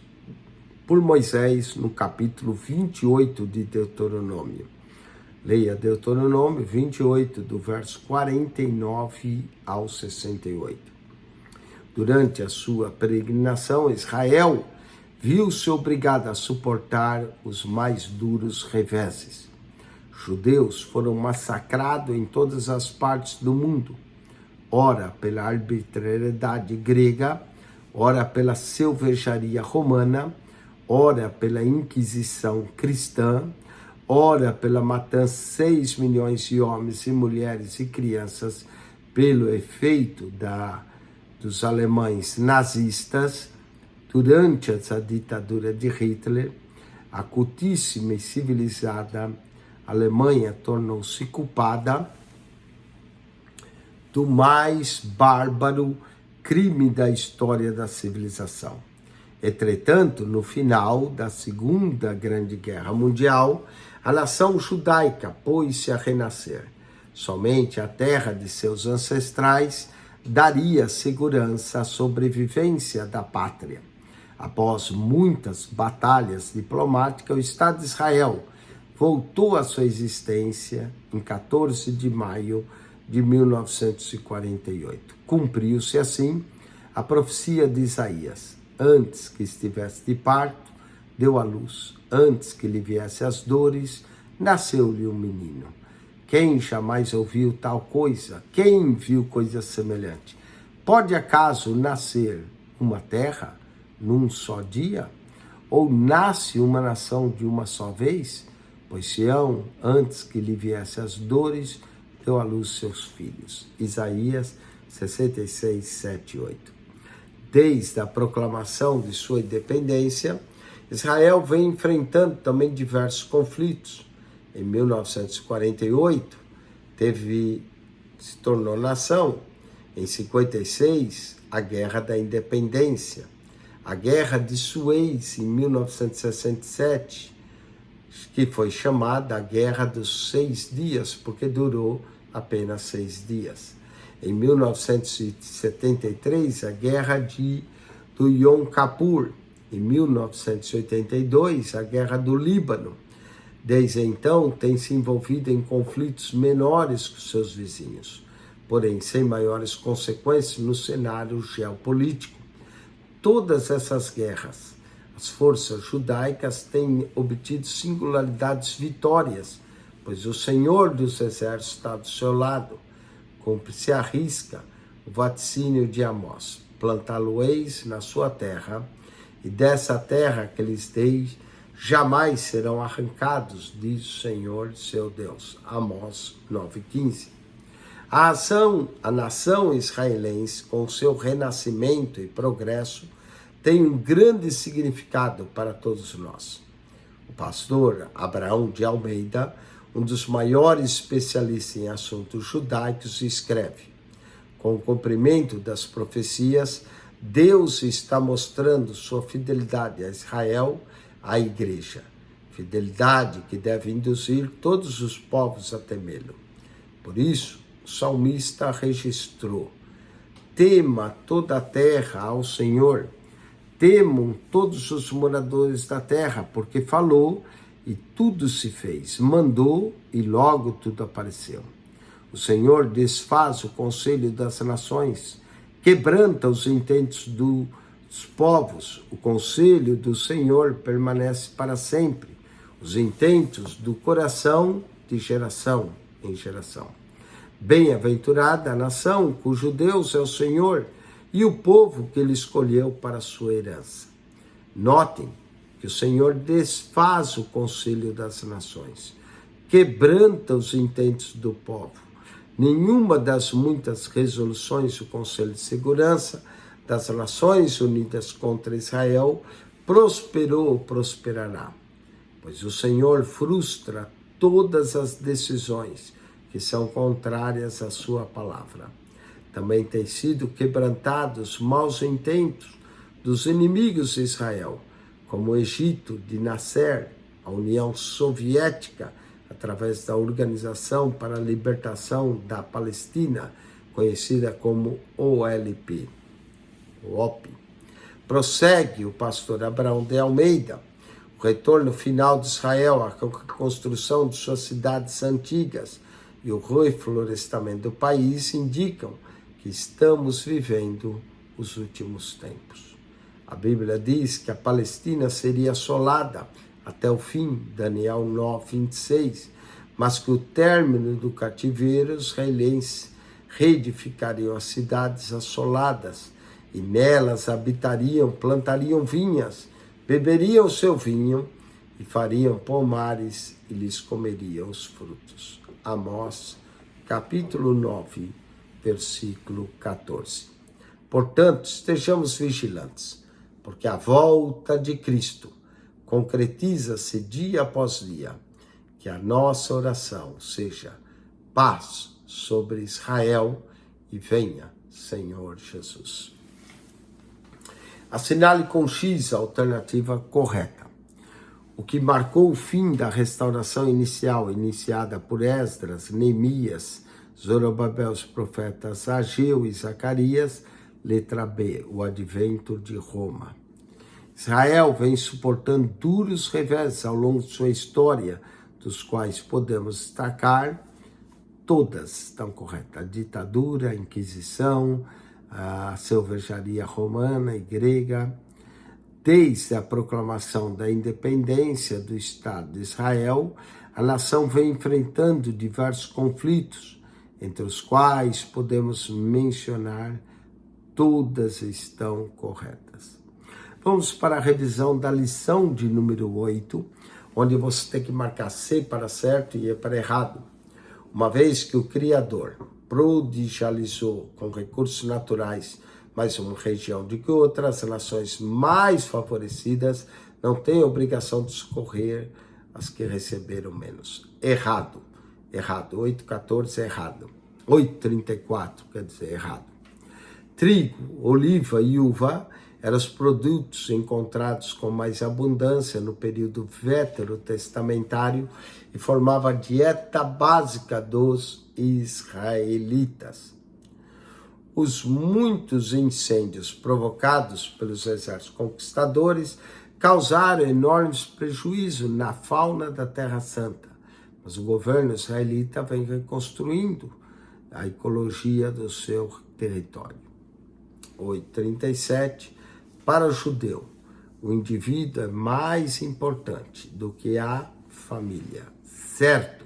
por Moisés no capítulo 28 de Deuteronômio. Leia Deuteronômio 28, do verso 49 ao 68. Durante a sua peregrinação, Israel viu-se obrigado a suportar os mais duros reveses. Judeus foram massacrados em todas as partes do mundo, ora pela arbitrariedade grega, ora pela selvageria romana, ora pela Inquisição cristã, ora pela matança de 6 milhões de homens e mulheres e crianças pelo efeito dos alemães nazistas. Durante essa ditadura de Hitler, a cultíssima e civilizada Alemanha tornou-se culpada do mais bárbaro crime da história da civilização. Entretanto, no final da Segunda Grande Guerra Mundial, a nação judaica pôs-se a renascer. Somente a terra de seus ancestrais daria segurança à sobrevivência da pátria. Após muitas batalhas diplomáticas, o Estado de Israel voltou à sua existência em 14 de maio de 1948. Cumpriu-se assim a profecia de Isaías: antes que estivesse de parto, deu à luz; antes que lhe viesse as dores, nasceu-lhe um menino. Quem jamais ouviu tal coisa? Quem viu coisa semelhante? Pode acaso nascer uma terra num só dia? Ou nasce uma nação de uma só vez? Pois Sião, antes que lhe viesse as dores, deu à luz seus filhos. Isaías 66, 7 e 8. Desde a proclamação de sua independência, Israel vem enfrentando também diversos conflitos. Em 1948, se tornou nação. Em 56, a Guerra da Independência. A Guerra de Suez, em 1967, que foi chamada a Guerra dos 6 Dias, porque durou apenas 6 dias. Em 1973, a guerra do Yom Kippur. Em 1982, a guerra do Líbano. Desde então, tem se envolvido em conflitos menores com seus vizinhos, porém sem maiores consequências no cenário geopolítico. Todas essas guerras, as forças judaicas têm obtido singularidades vitórias, pois o Senhor dos Exércitos está do seu lado. Cumpre-se a risca o vaticínio de Amós: plantá-lo-eis na sua terra, e dessa terra que lhes dei, jamais serão arrancados, diz o Senhor seu Deus. Amós 9,15. A nação israelense, com seu renascimento e progresso, tem um grande significado para todos nós. O pastor Abraão de Almeida, um dos maiores especialistas em assuntos judaicos, escreve: com o cumprimento das profecias, Deus está mostrando sua fidelidade a Israel, à igreja, fidelidade que deve induzir todos os povos a temê-lo. Por isso, o salmista registrou: tema toda a terra ao Senhor, temam todos os moradores da terra, porque falou e tudo se fez, mandou e logo tudo apareceu. O Senhor desfaz o conselho das nações, quebranta os intentos dos povos. O conselho do Senhor permanece para sempre, os intentos do coração de geração em geração. Bem-aventurada a nação cujo Deus é o Senhor, e o povo que ele escolheu para a sua herança. Notem que o Senhor desfaz o conselho das nações, quebranta os intentos do povo. Nenhuma das muitas resoluções do Conselho de Segurança das Nações Unidas contra Israel prosperou ou prosperará, pois o Senhor frustra todas as decisões que são contrárias à sua palavra. Também têm sido quebrantados maus intentos dos inimigos de Israel, como o Egito de Nasser, a União Soviética, através da Organização para a Libertação da Palestina, conhecida como OLP. Prossegue o pastor Abraão de Almeida: o retorno final de Israel, a construção de suas cidades antigas e o reflorestamento do país indicam que estamos vivendo os últimos tempos. A Bíblia diz que a Palestina seria assolada até o fim, Daniel 9:26, mas que o término do cativeiro, os israelenses reedificariam as cidades assoladas, e nelas habitariam, plantariam vinhas, beberiam seu vinho, e fariam pomares, e lhes comeriam os frutos. Amós, capítulo 9, versículo 14. Portanto, estejamos vigilantes, porque a volta de Cristo concretiza-se dia após dia. Que a nossa oração seja: paz sobre Israel, e venha, Senhor Jesus. Assinale com X a alternativa correta. O que marcou o fim da restauração inicial, iniciada por Esdras, Neemias, Zorobabel, os profetas Ageu e Zacarias. Letra B, o advento de Roma. Israel vem suportando duros revés ao longo de sua história, dos quais podemos destacar: todas estão corretas: a ditadura, a Inquisição, a selvageria romana e grega. Desde a proclamação da independência do Estado de Israel, a nação vem enfrentando diversos conflitos, entre os quais podemos mencionar: todas estão corretas. Vamos para a revisão da lição de número 8, onde você tem que marcar C para certo e E para errado. Uma vez que o Criador prodigializou com recursos naturais mais uma região do que outra, as nações mais favorecidas não têm obrigação de socorrer as que receberam menos. Errado. 8,14 é errado. 8,34 quer dizer errado. Trigo, oliva e uva eram os produtos encontrados com mais abundância no período veterotestamentário e formava a dieta básica dos israelitas. Os muitos incêndios provocados pelos exércitos conquistadores causaram enormes prejuízos na fauna da Terra Santa, mas o governo israelita vem reconstruindo a ecologia do seu território. 8:37. Para o judeu, o indivíduo é mais importante do que a família, certo?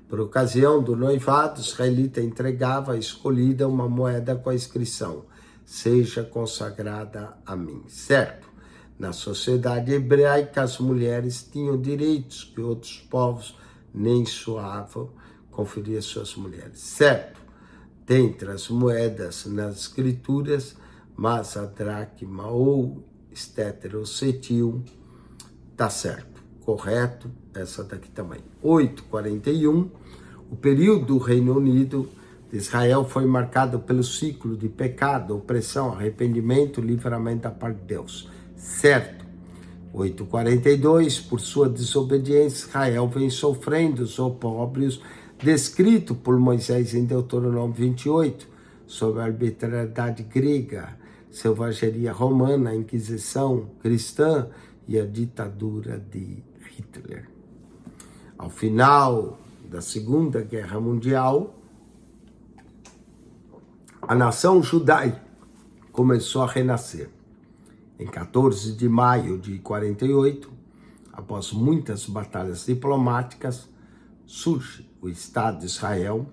Por ocasião do noivado, o israelita entregava à escolhida uma moeda com a inscrição: seja consagrada a mim, certo? Na sociedade hebraica, as mulheres tinham direitos que outros povos nem soavam conferir às suas mulheres, certo? Dentre as moedas nas escrituras, mas a dracma ou estéterocetil, tá certo, correto, essa daqui também. 8:41, o período do Reino Unido de Israel foi marcado pelo ciclo de pecado, opressão, arrependimento, livramento da parte de Deus, certo? 8:42, por sua desobediência, Israel vem sofrendo os opróbrios descrito por Moisés em Deuteronômio 28, sobre a arbitrariedade grega, selvageria romana, a Inquisição cristã e a ditadura de Hitler. Ao final da Segunda Guerra Mundial, a nação judaica começou a renascer. Em 14 de maio de 48, após muitas batalhas diplomáticas, surge o Estado de Israel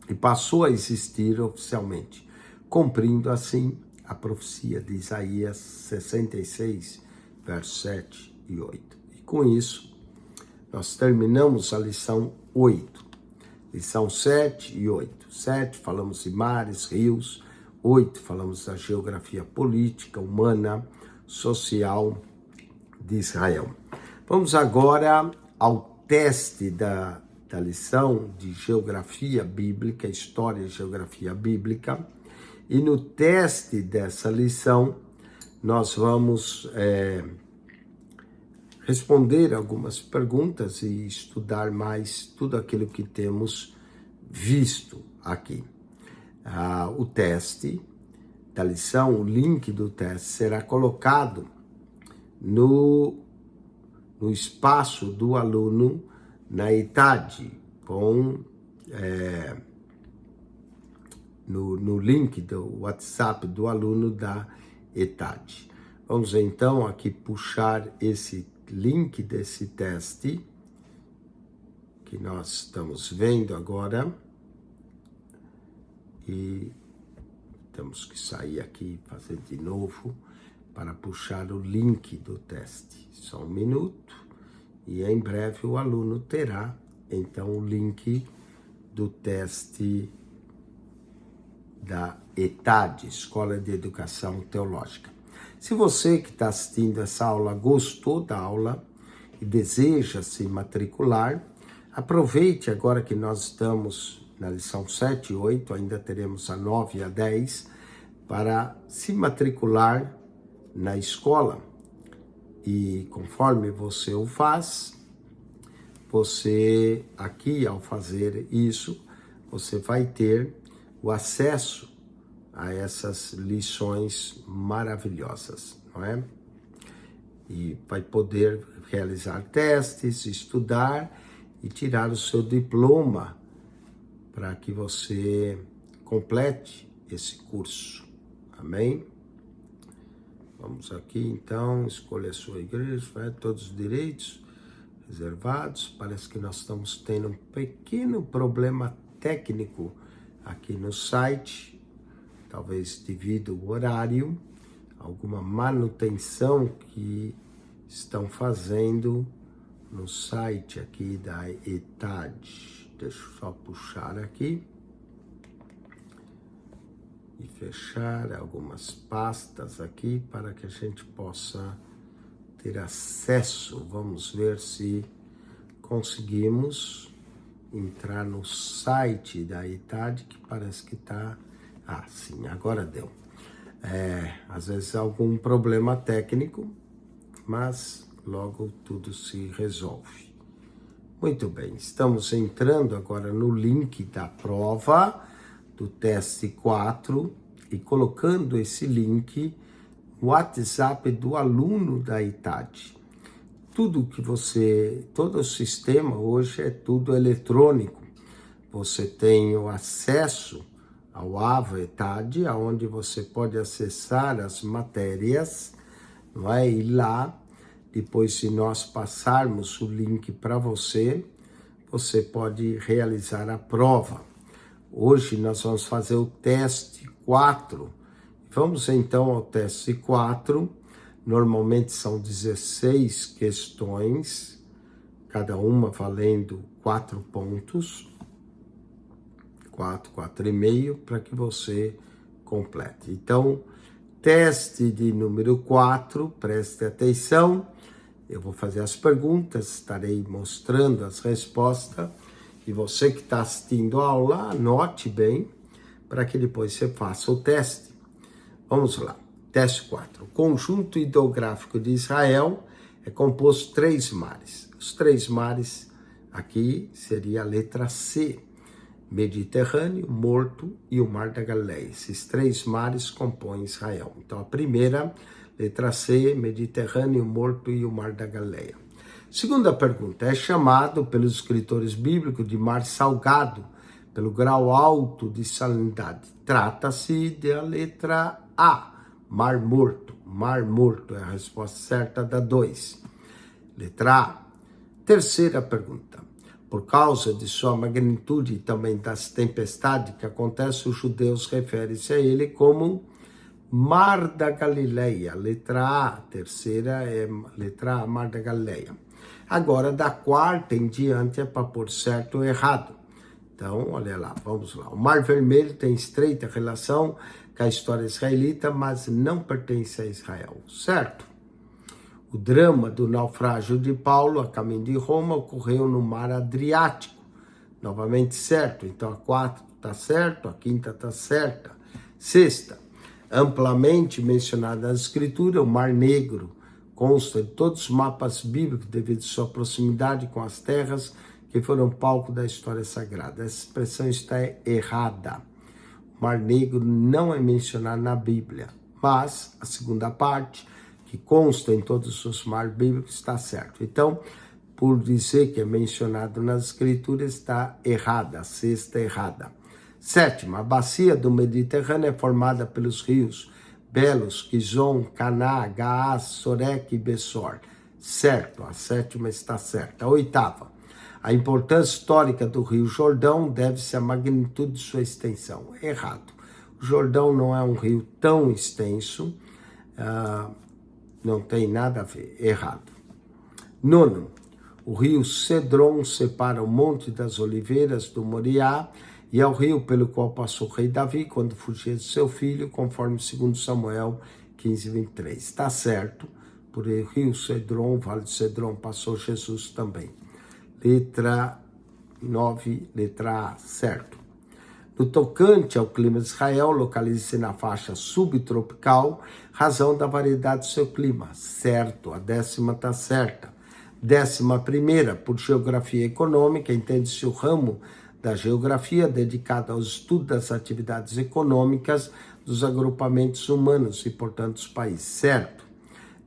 e passou a existir oficialmente, cumprindo assim a profecia de Isaías 66, versos 7 e 8. E com isso, nós terminamos a lição 8. Lição 7 e 8. 7, falamos de mares, rios. 8, falamos da geografia política, humana, social de Israel. Vamos agora ao teste da lição de geografia bíblica, história e geografia bíblica. E no teste dessa lição, nós vamos responder algumas perguntas e estudar mais tudo aquilo que temos visto aqui. O teste da lição, o link do teste será colocado no espaço do aluno na ETAD, no link do WhatsApp do aluno da ETAD. Vamos então aqui puxar esse link desse teste que nós estamos vendo agora e temos que sair aqui e fazer de novo para puxar o link do teste. Só um minuto e em breve o aluno terá então o link do teste da ETAD, Escola de Educação Teológica. Se você que está assistindo essa aula gostou da aula e deseja se matricular, aproveite agora que nós estamos na lição 7 e 8, ainda teremos a 9 e a 10, para se matricular na escola. E conforme você o faz, você aqui ao fazer isso, você vai ter o acesso a essas lições maravilhosas, não é? E vai poder realizar testes, estudar e tirar o seu diploma para que você complete esse curso. Amém? Vamos aqui então, escolha a sua igreja, todos os direitos reservados. Parece que nós estamos tendo um pequeno problema técnico aqui no site, talvez devido ao horário, alguma manutenção que estão fazendo no site aqui da ETAD. Deixa eu só puxar aqui e fechar algumas pastas aqui para que a gente possa ter acesso. Vamos ver se conseguimos entrar no site da ETAD, que parece que está... sim, agora deu. Às vezes algum problema técnico, mas logo tudo se resolve. Muito bem, estamos entrando agora no link da prova do teste 4 e colocando esse link no WhatsApp do aluno da ITAD. Todo o sistema hoje é tudo eletrônico. Você tem o acesso ao AVA ITAD, onde você pode acessar as matérias, não é? E lá, depois se nós passarmos o link para você, você pode realizar a prova. Hoje nós vamos fazer o teste 4. Vamos então ao teste 4. Normalmente são 16 questões, cada uma valendo 4 pontos. 4,5 para que você complete. Então, teste de número 4, preste atenção. Eu vou fazer as perguntas, estarei mostrando as respostas. E você que está assistindo a aula, anote bem, para que depois você faça o teste. Vamos lá. Teste 4. O conjunto hidrográfico de Israel é composto de 3 mares. Os 3 mares aqui seria a letra C. Mediterrâneo, Morto e o Mar da Galileia. Esses 3 mares compõem Israel. Então, a primeira, letra C, Mediterrâneo, Morto e o Mar da Galileia. Segunda pergunta, é chamado pelos escritores bíblicos de Mar Salgado, pelo grau alto de salinidade. Trata-se da letra A, Mar Morto. Mar Morto é a resposta certa da 2. Letra A. Terceira pergunta. Por causa de sua magnitude e também das tempestades que acontecem, os judeus referem-se a ele como Mar da Galileia. Letra A, terceira é letra A, Mar da Galileia. Agora, da quarta em diante é para pôr certo ou errado. Então, olha lá, vamos lá. O Mar Vermelho tem estreita relação com a história israelita, mas não pertence a Israel, certo? O drama do naufrágio de Paulo a caminho de Roma ocorreu no Mar Adriático. Novamente certo. Então a 4 está certo, a quinta está certa. Sexta, amplamente mencionada na Escritura, o Mar Negro consta de todos os mapas bíblicos devido à sua proximidade com as terras que foram palco da história sagrada. Essa expressão está errada. O Mar Negro não é mencionado na Bíblia, mas a segunda parte, que consta em todos os mares bíblicos, está certo. Então, por dizer que é mencionado nas Escrituras, está errada, a sexta errada. Sétima, a bacia do Mediterrâneo é formada pelos rios Belos, Quizon, Caná, Gaás, Sorek e Bessor. Certo, a sétima está certa. A oitava, a importância histórica do rio Jordão deve-se à magnitude de sua extensão. Errado. O Jordão não é um rio tão extenso, não tem nada a ver, errado. Nono, o rio Cedron separa o Monte das Oliveiras do Moriá e é o rio pelo qual passou o rei Davi quando fugia de seu filho, conforme 2 Samuel 15:23. Está certo, por o rio Cedron, o Vale de Cedron, passou Jesus também. Letra 9, letra A, certo. No tocante ao clima de Israel, localiza-se na faixa subtropical, razão da variedade do seu clima. Certo, a 10ª está certa. 11ª, por geografia econômica, entende-se o ramo da geografia dedicado ao estudo das atividades econômicas dos agrupamentos humanos e, portanto, dos países. Certo.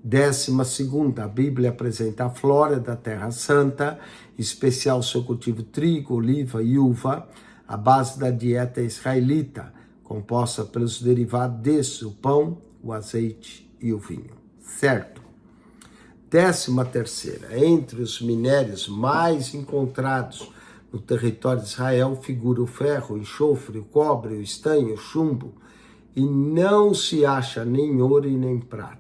12ª, a Bíblia apresenta a flora da Terra Santa, em especial seu cultivo trigo, oliva e uva, a base da dieta israelita, composta pelos derivados desses, o pão, o azeite e o vinho. Certo. 13ª, entre os minérios mais encontrados no território de Israel, figura o ferro, o enxofre, o cobre, o estanho, o chumbo, e não se acha nem ouro e nem prata.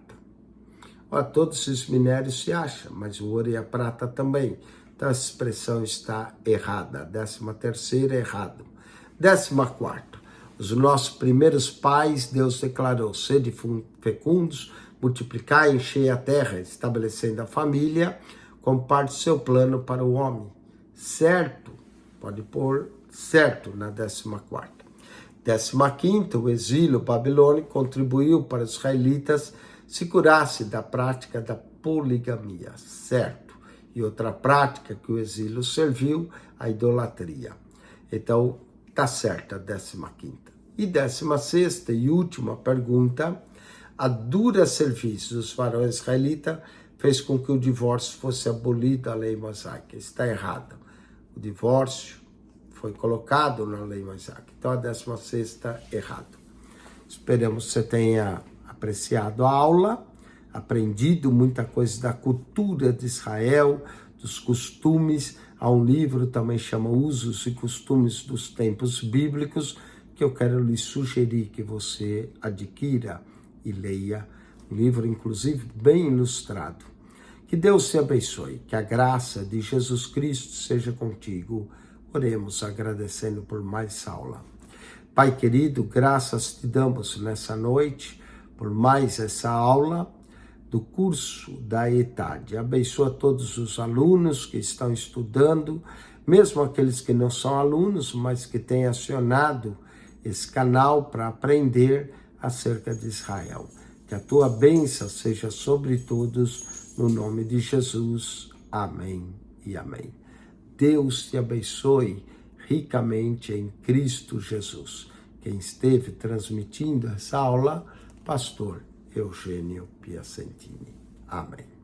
Todos esses minérios se acham, mas o ouro e a prata também. Então, essa expressão está errada. 13ª, errado. 14ª. Os nossos primeiros pais, Deus declarou, sede fecundos, multiplicar e encher a terra, estabelecendo a família como parte do seu plano para o homem. Certo? Pode pôr certo na 14ª. 15ª, o exílio babilônico contribuiu para os israelitas se curasse da prática da poligamia. Certo. e outra prática que o exílio serviu, a idolatria. Então, está certa a 15ª. E 16ª e última pergunta, a dura serviço dos faraós israelitas fez com que o divórcio fosse abolido a lei mosaica. Está errado. O divórcio foi colocado na lei mosaica. Então, a 16ª, errado. Esperamos que você tenha apreciado a aula, aprendido muita coisa da cultura de Israel, dos costumes. Há um livro também chama Usos e Costumes dos Tempos Bíblicos, que eu quero lhe sugerir que você adquira e leia. Um livro, inclusive, bem ilustrado. Que Deus te abençoe, que a graça de Jesus Cristo seja contigo. Oremos agradecendo por mais aula. Pai querido, graças te damos nessa noite por mais essa aula do curso da ETAD. Abençoa todos os alunos que estão estudando, mesmo aqueles que não são alunos, mas que têm acionado esse canal para aprender acerca de Israel. Que a tua bênção seja sobre todos, no nome de Jesus. Amém e amém. Deus te abençoe ricamente em Cristo Jesus. Quem esteve transmitindo essa aula, pastor Eugênio Piacentini. Amém.